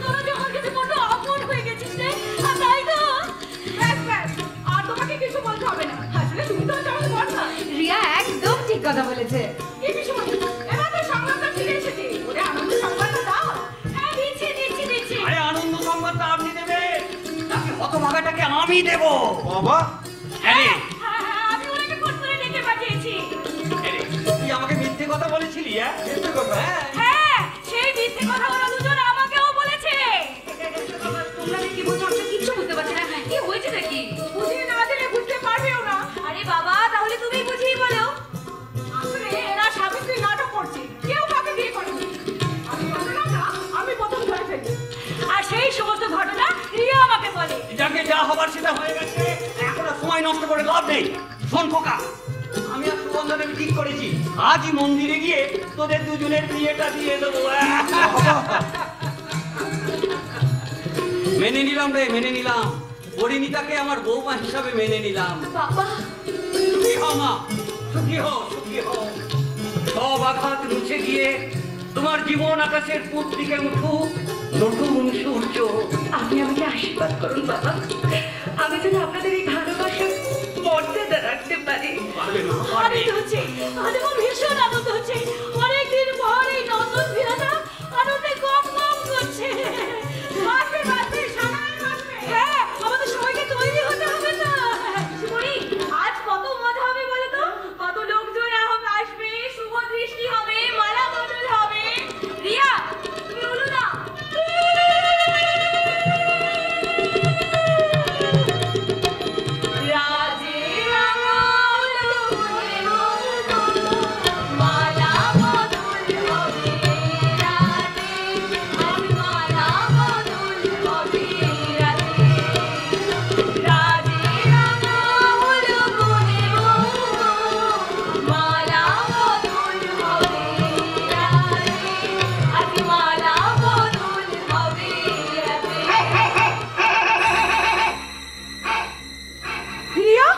S6: তোরা যে আমার কাছে বড্ড আপন হয়ে গেছিস রে, তাই তো? আর তোমাকে কিছু বলতে হবে না, আসলে তুমি তো আমার কথা।
S5: রিয়া একদম ঠিক কথা বলেছে।
S6: কি পিসিমণি, এবার তো সংবাদটা ফিরে এসেছে, ওরে আনন্দ সংবাদটা দাও। হ্যাঁ, দিচ্ছি।
S3: আরে আনন্দ সংবাদটা আপনি দেবেন, তাকে হতভাগাটাকে আমি দেব।
S4: বাবা,
S3: আরে
S6: আমি ওনাকে ফোন করে ডেকে পাঠিয়েছি।
S3: তুই আমাকে মিথ্যে কথা বলেছিলি?
S4: মিথ্যে কথা?
S6: হ্যাঁ, সেই মিথ্যে কথা ওরা দুজন আমাকেও বলেছে।
S5: তোমরা কি বলছো? আমি কিচ্ছু বুঝতে পারছি না, কি হয়েছে নাকি?
S6: বুঝিয়ে না দিলে বুঝতে পারবেও না।
S5: আরে বাবা, তাহলে তুমি বুঝিয়ে বলো।
S6: আসলে এরা স্বামী স্ত্রী নাটক করছে, কেউ কাউকে বিয়ে করেনি। আমি প্রথম ধরে ফেলি, আর সেই সমস্ত ঘটনা রিয়া আমাকে বলে।
S3: যাকে যা হবার সেটা হয়ে গেছে, এখন আর সময় নষ্ট করে লাভ নেই। শোন খোকা, আমি আর সুগন্ধা দেবী ঠিক করেছি, আজই মন্দিরে গিয়ে তোদের দুজনের বিয়েটা দিয়ে দেবো। মেনে নিলাম রে, মেনে নিলাম। পরিণীতাকে আমার বৌমা হিসাবে মেনে নিলাম।
S5: বাবা,
S3: সুখী হও মা, সুখী হও, সুখী হও। সব আঘাত মুছে গিয়ে তোমার জীবন আকাশের পূব দিকে উঠুক নতুন সূর্য।
S5: আপনি আমাকে আশীর্বাদ করুন বাবা, আমি যেন আপনাদের এই ভালোবাসার মর্যাদা রাখতে পারি।
S6: আনন্দ হচ্ছে, আজ আমার ভীষণ আনন্দ হচ্ছে। অনেকদিন পর এই নন্দন ভিলাটা আনন্দে গম গম করছে। বাঁচবে, সবাই বাঁচবে। হ্যাঁ, আমাদের সবাইকে তৈরি হতে হবে না।
S5: শিবরি, আজ কত মজা হবে বলো তো? কত লোকজন আসবে, শুভ দৃষ্টি হবে, মালা বদল হবে। রিয়া, তুমি বলো না। রাজে রাঙাল বলে মালা বদল হবে রাতে, আমি মালা বদল হবে রাতে। রাজে রাঙাল বলে মালা বদল হবে রাতে, আমি মালা বদল হবে রাতে।
S6: রিয়া,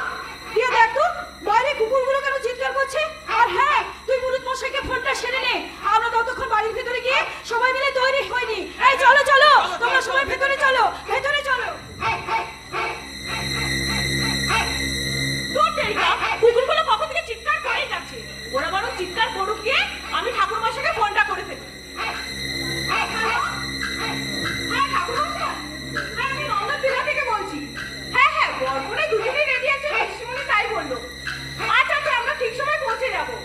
S6: দেখ তো বাইরে কুকুরগুলো কেন চিৎকার করছে। আর হ্যাঁ, তুই মুরুদ মশাইকে ফোনটা সেরে নে, আমরা ততক্ষণ বাড়ির ভেতরে গিয়ে সবাই মিলে তৈরি হইনি। এই চলো, তোমরা সবাই ভেতরে চলো। তোর টেরিকা, কুকুরগুলো কখন থেকে চিৎকার করেই যাচ্ছে। ওরা বরং চিৎকার করুক গিয়ে, আমি ঠাকুর মশাইকে ফোনটা করে ফেলি। হ্যালো? হ্যাঁ, ঠাকুর মশাই, আমি নন্দন ভিলা থেকে বলছি। হ্যাঁ, বরকনে দুজনেই রেডি আছে, পিসিমণি তাই বললো। আচ্ছা, আমরা ঠিক সময় পৌঁছে যাবো।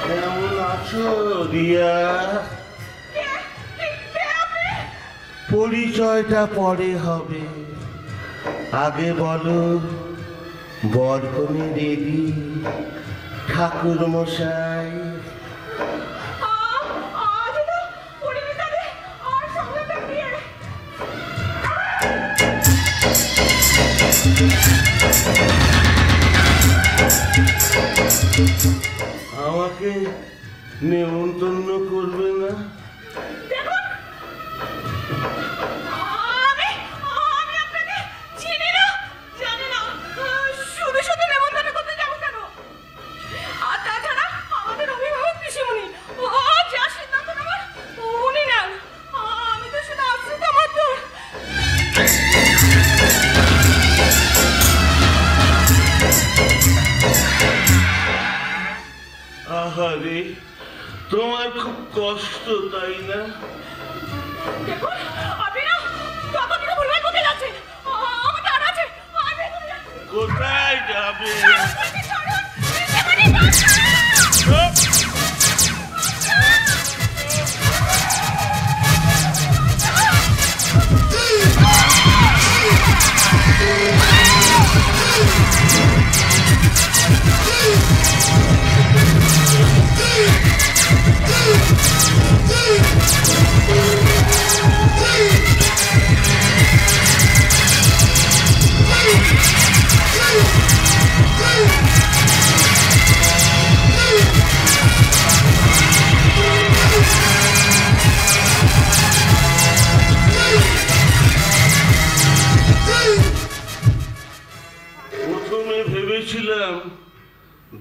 S1: কেমন আছো রিয়া? পরিচয়টা পরে হবে, আগে বলো বরকনে রেডি ঠাকুর মশাই? আমাকে নেমন্তন্ন করবে না?
S6: আমি আপনাকে চিনি না, জানি না, শুধু নেমন্তন্ন করতে যাবো কেন? আর তাছাড়া আমাদের অভিভাবক পিসিমণি, যা সিদ্ধান্ত নেবার উনি নেন। আমি তো শুধু আশ্রিত মাত্র।
S1: আহারে, তোমার খুব কষ্ট তাই না?
S6: দেখুন, আপনি না ততদিনও ভুলভাল কোথায় যাচ্ছেন। আমার তার আছে, আমি ভেতরে যাচ্ছি।
S1: কোথায় যাবে?
S6: ছাড়ুন,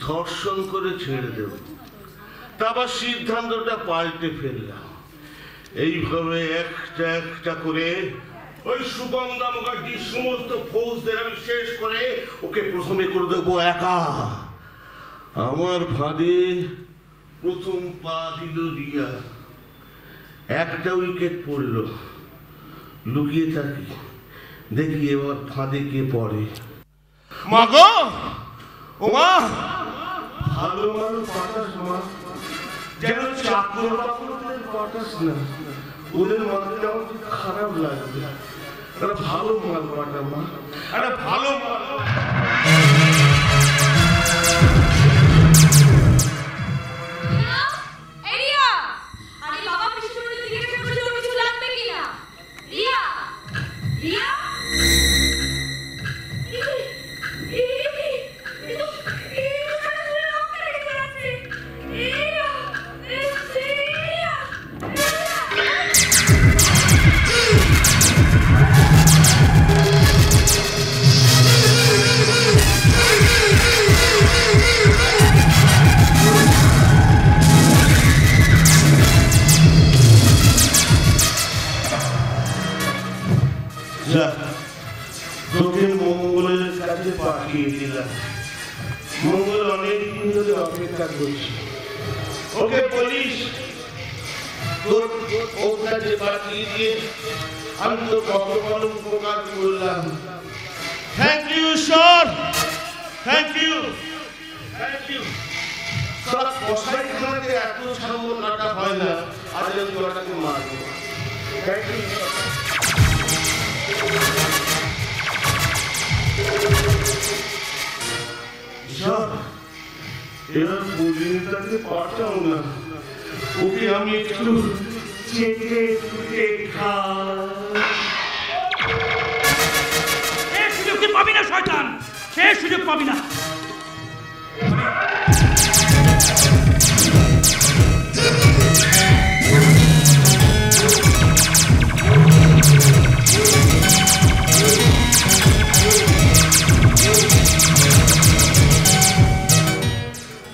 S1: ধর্ষণ করে ছেড়ে দেব, তারপর সিদ্ধান্তটা পাল্টে ফেললাম। এইভাবে একটা একটা করে ওই সুগন্ধা মুখার্জির সমস্ত ফৌজদের আমি শেষ করে ওকে প্রথমে করে দেবো একা। আমার ফাঁদে প্রথম পা দিল রিয়া, একটা উইকেট পড়ল। লুকিয়ে থাকি, দেখি এবার ফাঁদে কে পড়ে। মা গো, ও মা, ভালো ভালো পাঠাস মা, যেন চাকর বাকরদের পাঠাস না, ওদের মাঝে আমার খারাপ লাগবে। একটা ভালো মাল পাঠা মা, একটা ভালো মাল। তোকে মঙ্গলের কাছে পাঠিয়ে দিলাম। মঙ্গল অনেকদিন ধরে অপেক্ষা করছি। ওকে বলিস তোর ওর কাছে পাঠিয়ে দিয়ে আমি তো কত বড় উপকার করলাম। Thank you sir, thank you, thank you. সব কসাইখানাতে এত সামনে কাটা হয় না, আজ আমি ওটাকে মারবো। Thank you. এবার পরিণীতাকে পাঠাও না, ওকে আমি একটু চেটে ফুটে
S3: খাই। সুযোগ তুই পাবি না শয়তান, সে সুযোগ পাবি না।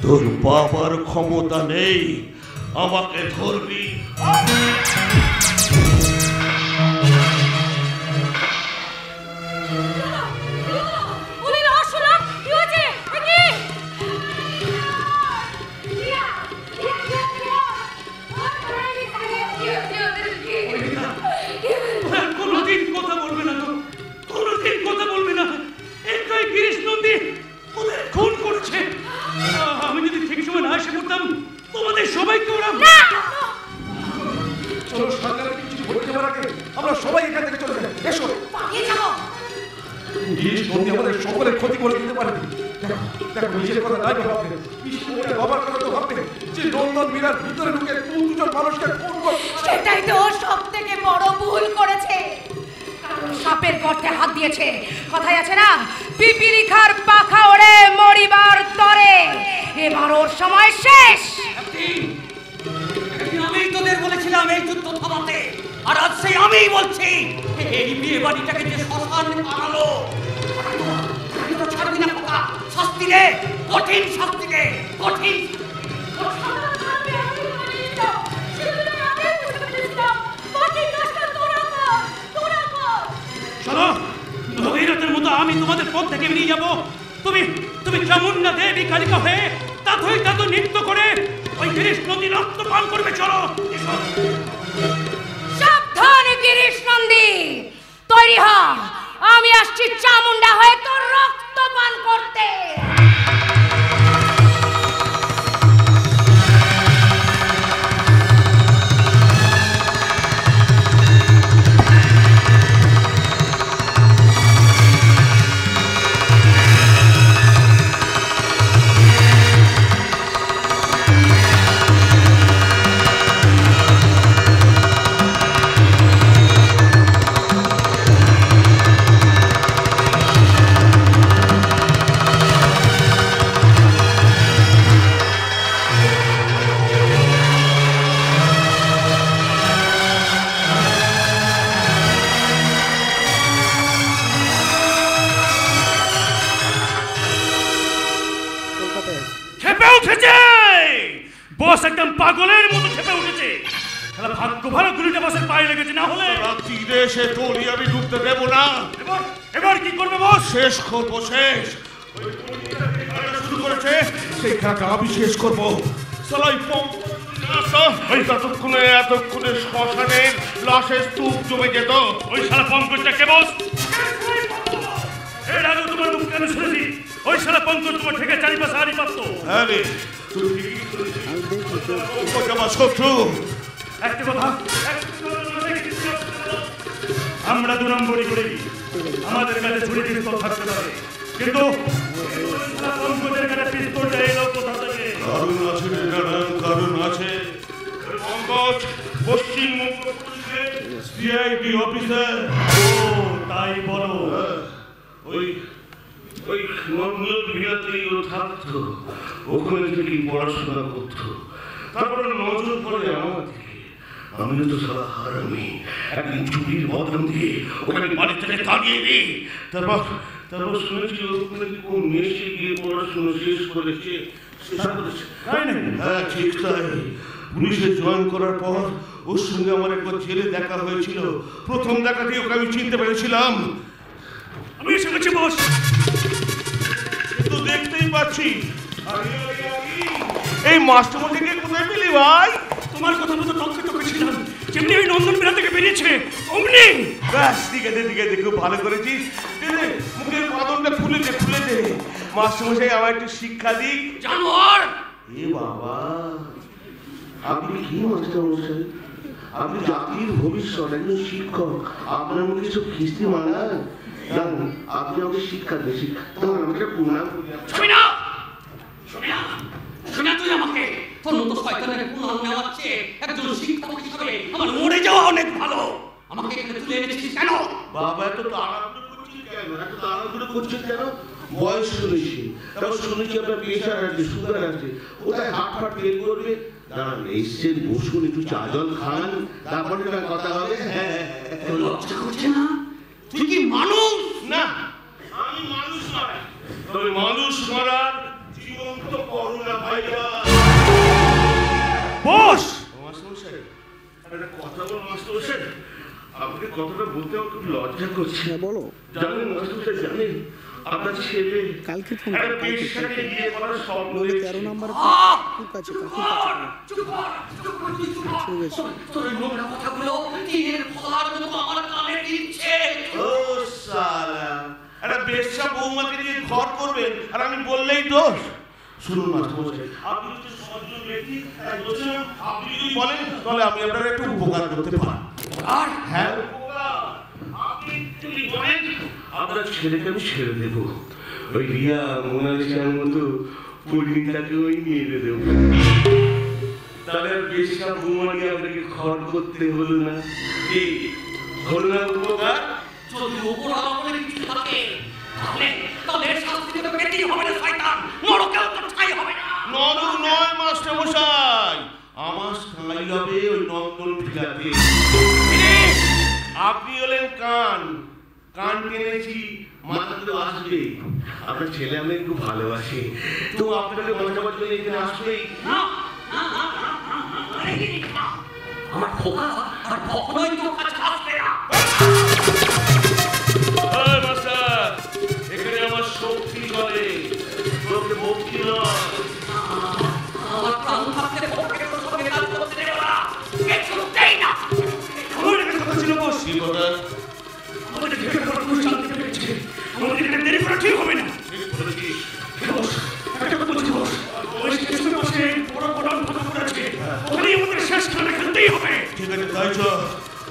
S1: তোর বাবার ক্ষমতা নেই আমাকে ধরবি।
S3: কোনোদিন কথা বলবে না, তো কোনোদিন কথা বলবে না। একটাই গিরিশ নন্দী ওদের খুন করেছে। আমি যদি ঠিক সময় না এসে পড়তাম তোমাদের সবাইকে ওরা।
S4: চলো, সরকারের কিছু ঘটতে পারার আগে আমরা সবাই এখান থেকে চলে যাই। এসো। গিরিশ নন্দী আমাদের সকলের ক্ষতি করে দিতে পারে। দেখো, নিজের কথা নাই ভাববে, বাবার কথা তো ভাববে যে নন্দন মিনার ভিতরে ঢুকে দুজন মানুষকে খুন করে।
S5: সেটাই তো সব থেকে বড় ভুল করেছে। সাপের গর্তে হাত দিয়েছে। কথাই আছে না, পিপিলিকার পাখা ওড়ে মরিবার তরে। এবার ওর সময় শেষ।
S3: আমি তোদের বলেছিলাম এই যুদ্ধ থামাতে, আর আজ সেই আমিই বলছি এই বিয়ে বাড়িটাকে যে শ্মশান বানালো, ছাড়বি না খোকা। শাস্তি দে, কঠিন শাস্তি দে, কঠিন। চলো, ভগীরথের মতো আমি তোমাদের পথ থেকে বেরিয়ে যাবো। তুমি তুমি চামুন্ডা দেবী কালিকা হয়ে তাতই তাত নৃত্য করে ওই গিরিশ নদী রক্ত পান করবে। চলো,
S5: সাবধান গিরিশ নন্দী, তৈরি হ। আমি আসছি চামুন্ডা হয়ে তোর রক্ত পান করতে।
S7: বস একদম পাগলের মতো খেপে উঠেছে। শালা ভাগ্য ভালো গুলিটা বসের পায়ে লেগেছে, না হলে
S1: তীরে সে তোরই আমি ঢুকতে দেবো না।
S7: এবার কি করবে বস?
S1: শেষ করবো, শেষ। শুরু করেছে সেই খেলাটা আমি শেষ করবো। এতক্ষণে শ্মশানের লাশের স্তূপ জমে যেত।
S7: ওই শালা পঙ্কজটা কে বস? এর আগে তোমার মুখ কেন শুনেছি? ওই শালা পঙ্কজ তোমার থেকে চারিপাশে হারি পারতো।
S1: হ্যাঁ রে, আমার শত্রু।
S7: একটা কথা, আমরা 2 নম্বরই করি, আমাদের কাছে ছুরি পিস্তল থাকতে পারে, কিন্তু পঙ্কজের কাছে পিস্তলটা এলো কোথা থেকে?
S1: কারণ আছে, কারণ আছে। পঙ্কজ পশ্চিমবঙ্গ পুলিশের সিআইডি অফিসার।
S7: ও তাই বলো?
S1: ওই নন্দন ভিলাতেই ও থাকতো, ওখানে থেকেই পড়াশোনা করতো। তারপরে নজর পড়ে আমার দিকে। আমি তো সারা হারামি, একদিন চুরির বদনাম দিয়ে ওখানে বাড়ি থেকে তাড়িয়ে দিই। তারপর শুনেছি ওখানে কোন মেসে গিয়ে পড়াশোনা শেষ করেছে। হ্যাঁ ঠিক তাই। পুলিশে জয়েন করার পর ওর সঙ্গে আমার একবার জেলে দেখা হয়েছিল। প্রথম দেখাতেই ওকে আমি চিনতে পেরেছিলাম।
S7: আমি এসে গেছি বস।
S1: তো দেখতেই পাচ্ছি এই মাস্টারমশাইকে কোথায় পেলি ভাই?
S7: তোমার কথা মতো টপকে টপকে ছিলাম, যেমনি ওই নন্দন বিলা থেকে বেরিয়েছে অমনি।
S1: ব্যাস ঠিক আছে, খুব ভালো করেছিস। মুখের বাঁধনটা খুলে দে। মাস্টারমশাই আমার একটু শিক্ষা দিক।
S7: জানোয়ার!
S1: এ বাবা, আপনি কি মাস্টারমশাই? আপনি জাতির ভবিষ্যৎ, একজন শিক্ষক। আপনার মুখে সব খিস্তি মানান। আপনি আমাকে শিক্ষা দিয়েছি, তখন আমাকে প্রণাম।
S3: শোনা তুই আমাকে তোর মতো শয়তানের প্রণাম নেওয়ার চেয়ে একজন শিক্ষক হিসেবে আমার মরে যাওয়া অনেক ভালো। আমাকে এখানে তুলে এনেছিস কেন?
S1: বাবা এত তাড়াহুড়ো করছেন কেন? বয়স শুনেছি, তারপর শুনেছি আপনার প্রেশার আছে, সুগার আছে, কোথায় হাট ফাট বের করবে। দাঁড়ান, এসছেন, বসুন, একটু চা জল খান, তারপরে না কথা হবে। হ্যাঁ,
S3: লজ্জা করছে না? তুই কি মানুষ?
S1: না, আমি মানুষ নয়, তবে মানুষ মারার জীবন্ত করুণা ভাইয়া।
S7: বস!
S1: মাস্টারমশাই, একটা কথা বল মাস্টারমশাই। আপনাকে কথাটা বলতে আমার খুব লজ্জা করছে।
S2: হ্যাঁ বলো।
S1: জানেন মাস্টারমশাই, জানেন আপনার ছেলে
S2: কালকে ফোন
S1: একটা পেশাকে বিয়ে করার স্বপ্ন
S2: বলে
S1: দেখছে।
S2: 13 নাম্বার কাকুর কাছে
S3: তোর নোংরা কথাগুলো তীরের ফলার মতো আমার কানে দিচ্ছে।
S1: ও শালা, একটা বেশ্যা বৌমাকে নিয়ে ঘর করবেন আর আমি বললেই দোষ? শুনুন মাস্টারমশাই, আপনি যদি সজ্জন ব্যক্তি, আপনি যদি বলেন তাহলে আমি আপনার একটু উপকার করতে পারি।
S3: আর
S1: হ্যাঁ, আপনি যদি বলেন আপনার ছেলেকে আমি ছেড়ে দেবো, ওই রিয়া মোনালিসার মতো পরিণীতাকে ওই নিয়ে দেবো। তাহলে আর বেশ্যা বৌমা নিয়ে আপনাকে ঘর করতে হলো না। এই হলো না উপকার?
S3: যদি অপরাধ করে কিছু থাকে তাহলে শাস্তি তো পেতেই হবে না শয়তান, নরকেও তো ঠাঁই হবে না।
S1: নরক নয় মাস্টারমশাই, আমার ঠাঁই হবে ওই নন্দন ভিলাতে। আপনি হলেন কান টেনেছি, মাথা তো আসবে। আপনার ছেলে আমি একটু ভালোবাসি, তো আপনাকে বাঁচাবার জন্য এখানে আসবেই।
S3: আমার খোকা আর কখনোই তোর কাছে আসবে না।
S1: মাস্টার, এখানে আমার শক্তি চলে, তোকে ভক্তি নয়।
S3: আমার প্রাণ থাকতে খোকাকে তোর সঙ্গে কাজ করতে দেব না, কিছুতেই না।
S7: আমার একটা কথা ছিল বস,
S1: কি কথা?
S7: আমাদের ভেতরে কোনো অনুষ্ঠান দিতে পেরেছে, আমাদের এখানে দেরি করা ঠিক হবে না।
S1: ঠিক বলেছিস।
S7: বস, একটা কথা বলছি বস, ওই স্টেশনের পাশে বড় বড় ভাতা করে আছে, ওখানেই আমাদের শেষ খেলা খেলতেই হবে।
S1: ঠিক আছে, তাই চ।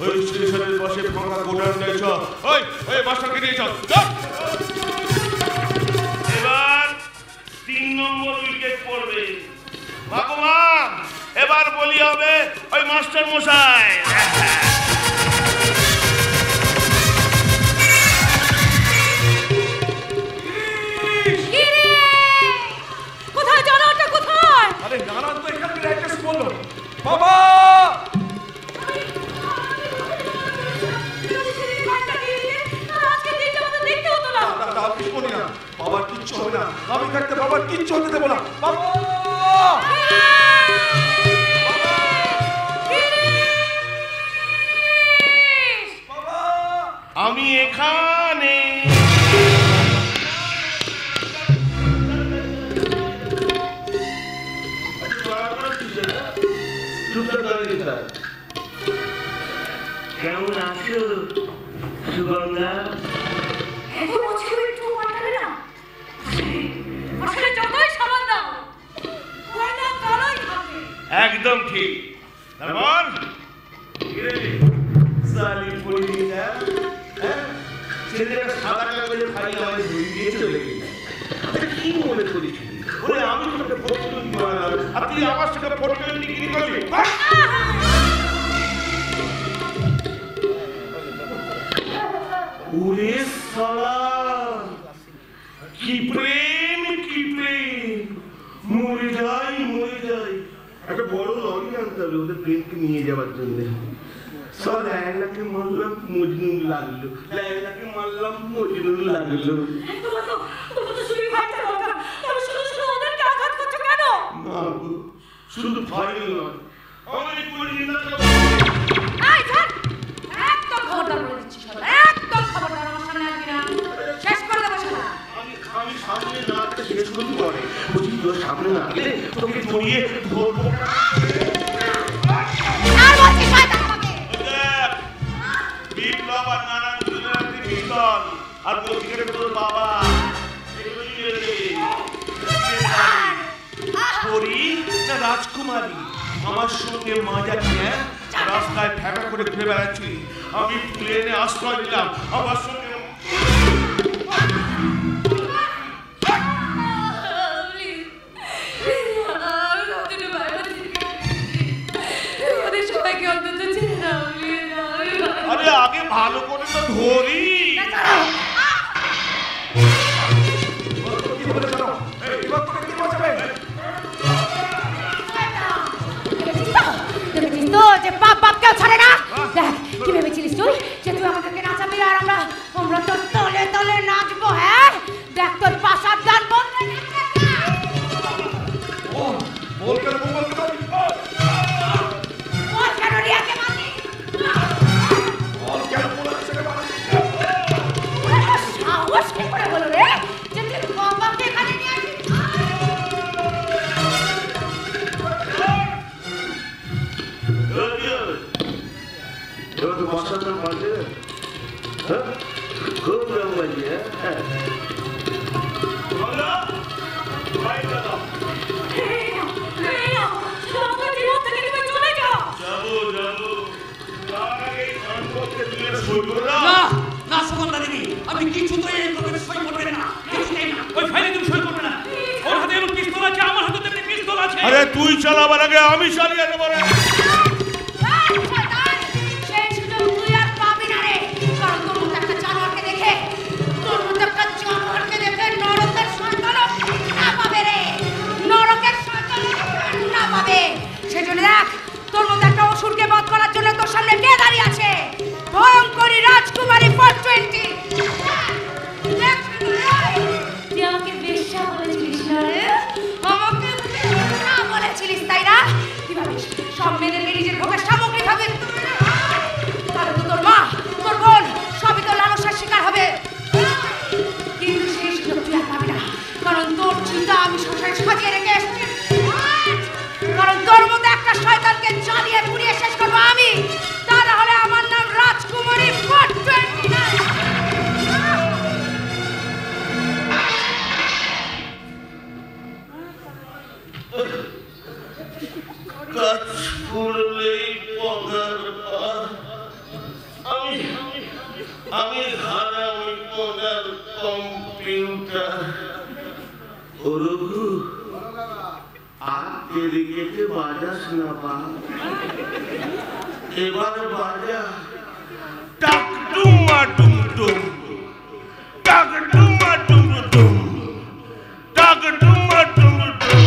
S1: ওই স্টেশনের পাশে ফাঁকা গোডাউনে চ। ওই মাস্টারকে নিয়ে চল। এবার 3 নম্বর উইকেট পড়বে। ভগবা, এবার বলি হবে ওই মাস্টার মশাই।
S6: কোথায় জানোয়ারটা কোথায়?
S4: আরে নানা তো এখান থেকে অ্যাড্রেস বললো। বাবা! বাবার কিচ্ছু হবে না, আমি থাকতে বাবার কিচ্ছু হতে দেবো না। বাবা!
S1: আমি এখানে। কেমন আছো সুগন্ধা? একদম ঠিক। তারপর ছেলেরা সাদা কাগজে ফাইল আমাদের ধুই দিয়ে চলে গেল। কি মনে করেছিলি বলে আমি তোকে ফটো তুলি বানালাম আর তুই আমার সাথে ফটো তুলি কি করলি? ওরে শালা কি প্রেম কি প্রেম, মরে যাই মরে যাই। একটা বড় লরি আনতে হবে ওদের প্রেমকে নিয়ে যাওয়ার জন্য। সব লায়লাকে মারলাম মজনু লাগলো, লায়লাকে মারলাম মজনু লাগলো। শুধু ফাইল নয় আমার পুরো নিন্দা আমি সামনে না শেষ করতে পারে বুঝি তোর সামনে না গেলে তোকে জড়িয়ে ধরবো। বিপ্লব আর নানান বিপ্লব আর তোর বাবা রাজকুমারী আমার সঙ্গে মজা নিয়ে রাস্তায় ফেঁকা করে ঘুরে বেড়াচ্ছি। আমি প্লেনে আশ্রয় দিলাম আমার সঙ্গে। আরে আগে ভালো করে তো ধরি।
S5: কি ভেবেছিলিস তুই যে তুই আমাদেরকে নাচাবি আর আমরা তোর তলে তলে নাচবো? হ্যাঁ দেখ তোর পাশার দান বল সাহস কি করে বলো রে যে তুই বাবাকে এখানে নিয়ে আসিস?
S1: বসাতাম পারছে খুব রং বাজিয়ে।
S3: আমি কিছুতেই এই ব্যাপারে সই করবেন না, কিছুতেই না। ওই ফাইলে তুমি সই করবে না। ওর হাতে এমন পিস্তল আছে, আমার হাতে তেমনি পিস্তল আছে।
S1: আরে তুই চালাবার আগে আমি চালিয়ে দেবো রে।
S5: সেই সুযোগ তুই আর পাবি না রে, কারণ তোর মতো একটা জানোয়ারকে দেখে নরকের সন্তান না পাবে রে, নরকের সন্তান না পাবে। সেজন্য দেখ তোর মতো একটা অসুরকে বধ করার জন্য তোর সামনে কে দাঁড়িয়ে আছে? ভয়ঙ্করী রাজকুমারী 420। তুই আমাকে বেশ্যা বলেছিলিস না রে? আমাকে না বলেছিলিস তাই না? কি ভাবিস সব মেয়েদেরকে নিজের ভোগের সামগ্রী ভাবে? তাহলে তো তোর মা তোর বোন সবই তো লালসার শিকার হবে। কিন্তু সেই সুযোগ তুই আর পাবি না, কারণ তোর চিন্তা আমি সংসারে সাজিয়ে রেখে এসেছি। কারণ তোর মতো একটা শয়তানকে জ্বালিয়ে পুড়িয়ে শেষ করবো আমি। তা না হলে আমার নাম রাজকুমারী 429।
S1: কাজ করলেই পগার পার। আমি হারাম পগার কম্পিউটার। ও রঘু আর তেরিকেতে বাজাস না বা, এবার বাজা টাক টুমা টুম টুম, টাক টুমা টুম টুম, টাক টুমা টুম টুম।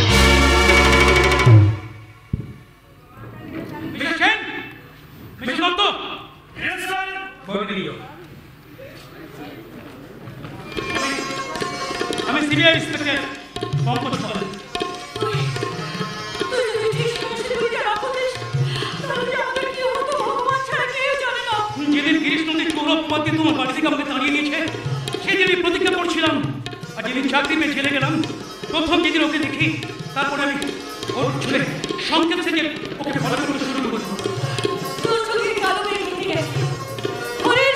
S3: আমি সিনিয়র ইন্সপেক্টর পঙ্কজ সরকার। যেদিন গিরিশ নদীর অপবাদ দিয়ে তোমার বাড়ি থেকে আমাকে তাড়িয়ে নিয়েছে, সেদিন আমি প্রতিজ্ঞা করছিলাম, আর যেদিন চাকরি পেয়ে জেলে গেলাম, প্রথম যেদিন ওকে দেখি, তারপরে আমি ওর ছেলে সংকেত থেকে ওকে ভালো করতে শুরু করলাম।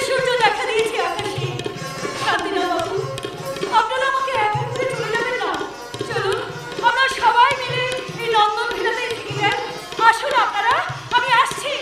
S6: সূর্য দেখা দিয়েছে আকাশে। শান্তিনাথ বাবু, আপনারা আমাকে একা করে চলে যাবেন না। চলুন আমরা সবাই মিলে এই নন্দন ভিলাতে থেকে যাই। আসুন আপনারা, আমি আসছি।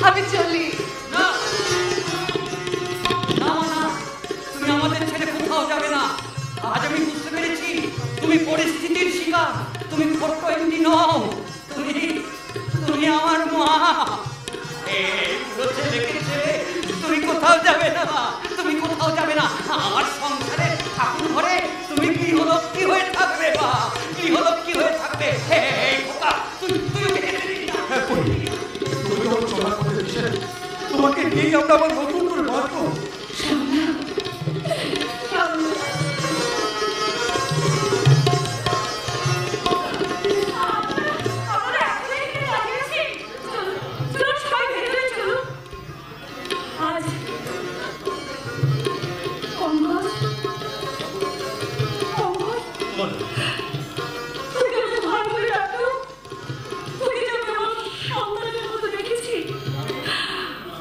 S6: আমি চলি।
S3: না না না, তুমি আমাদের ছেড়ে কোথাও যাবে না। আজ আমি বুঝতে পেরেছি তুমি পরিস্থিতির শিকার, তুমি ছোট্ট এমনি নও, তুমি আমার মা। তুমি কোথাও যাবে না, তুমি কোথাও যাবে না। আমার সংসারে ঠাকুর ঘরে তুমি গৃহলক্ষ্মী হয়ে থাকবে, মা গৃহলক্ষ্মী হয়ে থাকবে।
S4: তোমাকে নিয়েই আমরা আবার নতুন করে বাঁচবো।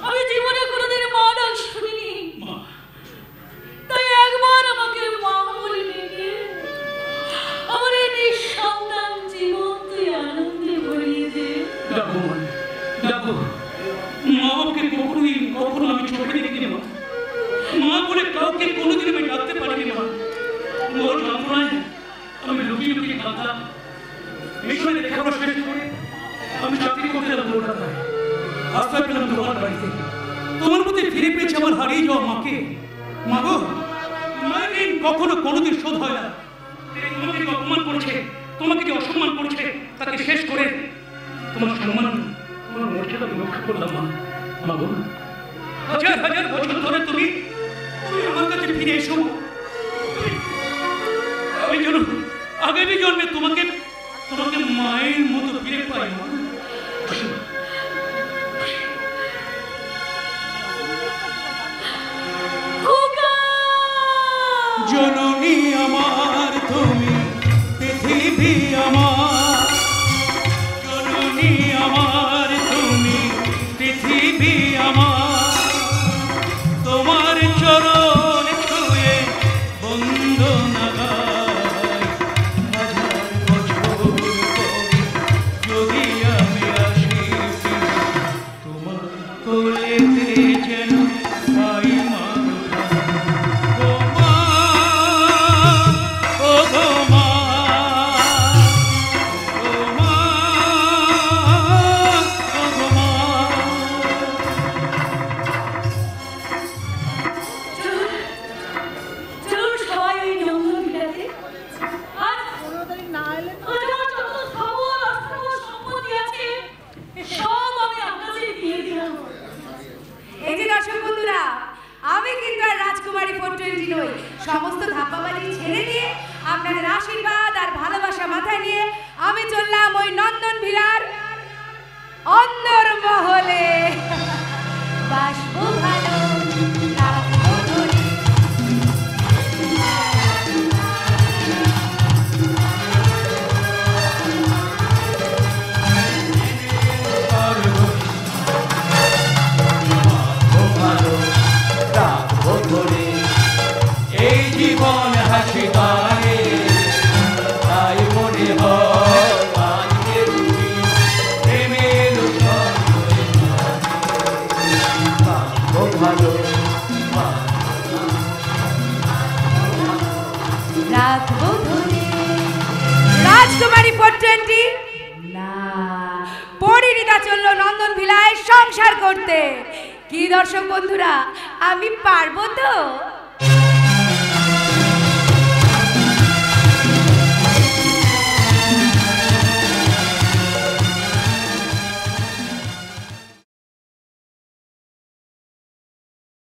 S6: আমি জীবনে কোনোদিন মা ডাক শুনিনি, তাই একবার আমাকে মা বলে ডেকে আমার এই নিঃসন্তান জীবন তুই আনন্দে ভরিয়ে দে।
S3: ডাকো ডাকো, মা বাবাকে কখনো আমি চোখে দেখিনি মা। মা বলে কাউকে কোনোদিন আমি ডাকতে পারিনি মা। ওর যন্ত্রণায় আমি লুকিয়ে লুকিয়ে কাঁদতাম। এই সময় লেখাপড়া শেষ করে আমি চাকরি করতে গেলাম কলকাতায়। আশ্রয় পেলাম তোমার বাড়িতে। তোমার মধ্যে ফিরে পেয়েছি আমার হারিয়ে যাওয়া মাকে। মা গো, মায়ের ঋণ কখনো কোনোদিন শোধ হয় না। তোমাকে যে অপমান করেছে, তোমাকে যে অসম্মান করেছে, তাকে শেষ করে তোমার সম্মান, তোমার মর্যাদা আমি রক্ষা করলাম মা। মা গো, হাজার হাজার বছর ধরে তুমি আমার কাছে ফিরে এসো। আমি যেন আগামী জন্মে তোমাকে মায়ের মতো ফিরে পাই মা। জননী আমার তুমি, পৃথিবী আমার। জননী আমার তুমি, পৃথিবী আমার। তোমার চরণ ছুঁয়ে বন্দনা গাই। হাজার বছর পরে যদি আমি আসি, তোমার কোলেতে যেন পাই মা।
S5: আমি কিন্তু আর রাজকুমারী 420 নই। সমস্ত ধাপ্পাবাজি ছেড়ে দিয়ে আপনাদের আশীর্বাদ আর ভালোবাসা মাথায় নিয়ে আমি চললাম ওই নন্দন ভিলার অন্দরমহলে। বাসবো ভালো, থাকবো ধনী।
S3: এই জীবন হাসি গানে, তাই মনে হয় আজকে তুমি প্রেমের ভালো।
S5: রাখবো ধরে রাজকুমারী 420 না, পরিণীতা চললো নন্দন ভিলায় সংসার করতে। কি দর্শক বন্ধুরা, আমি পারবো তো?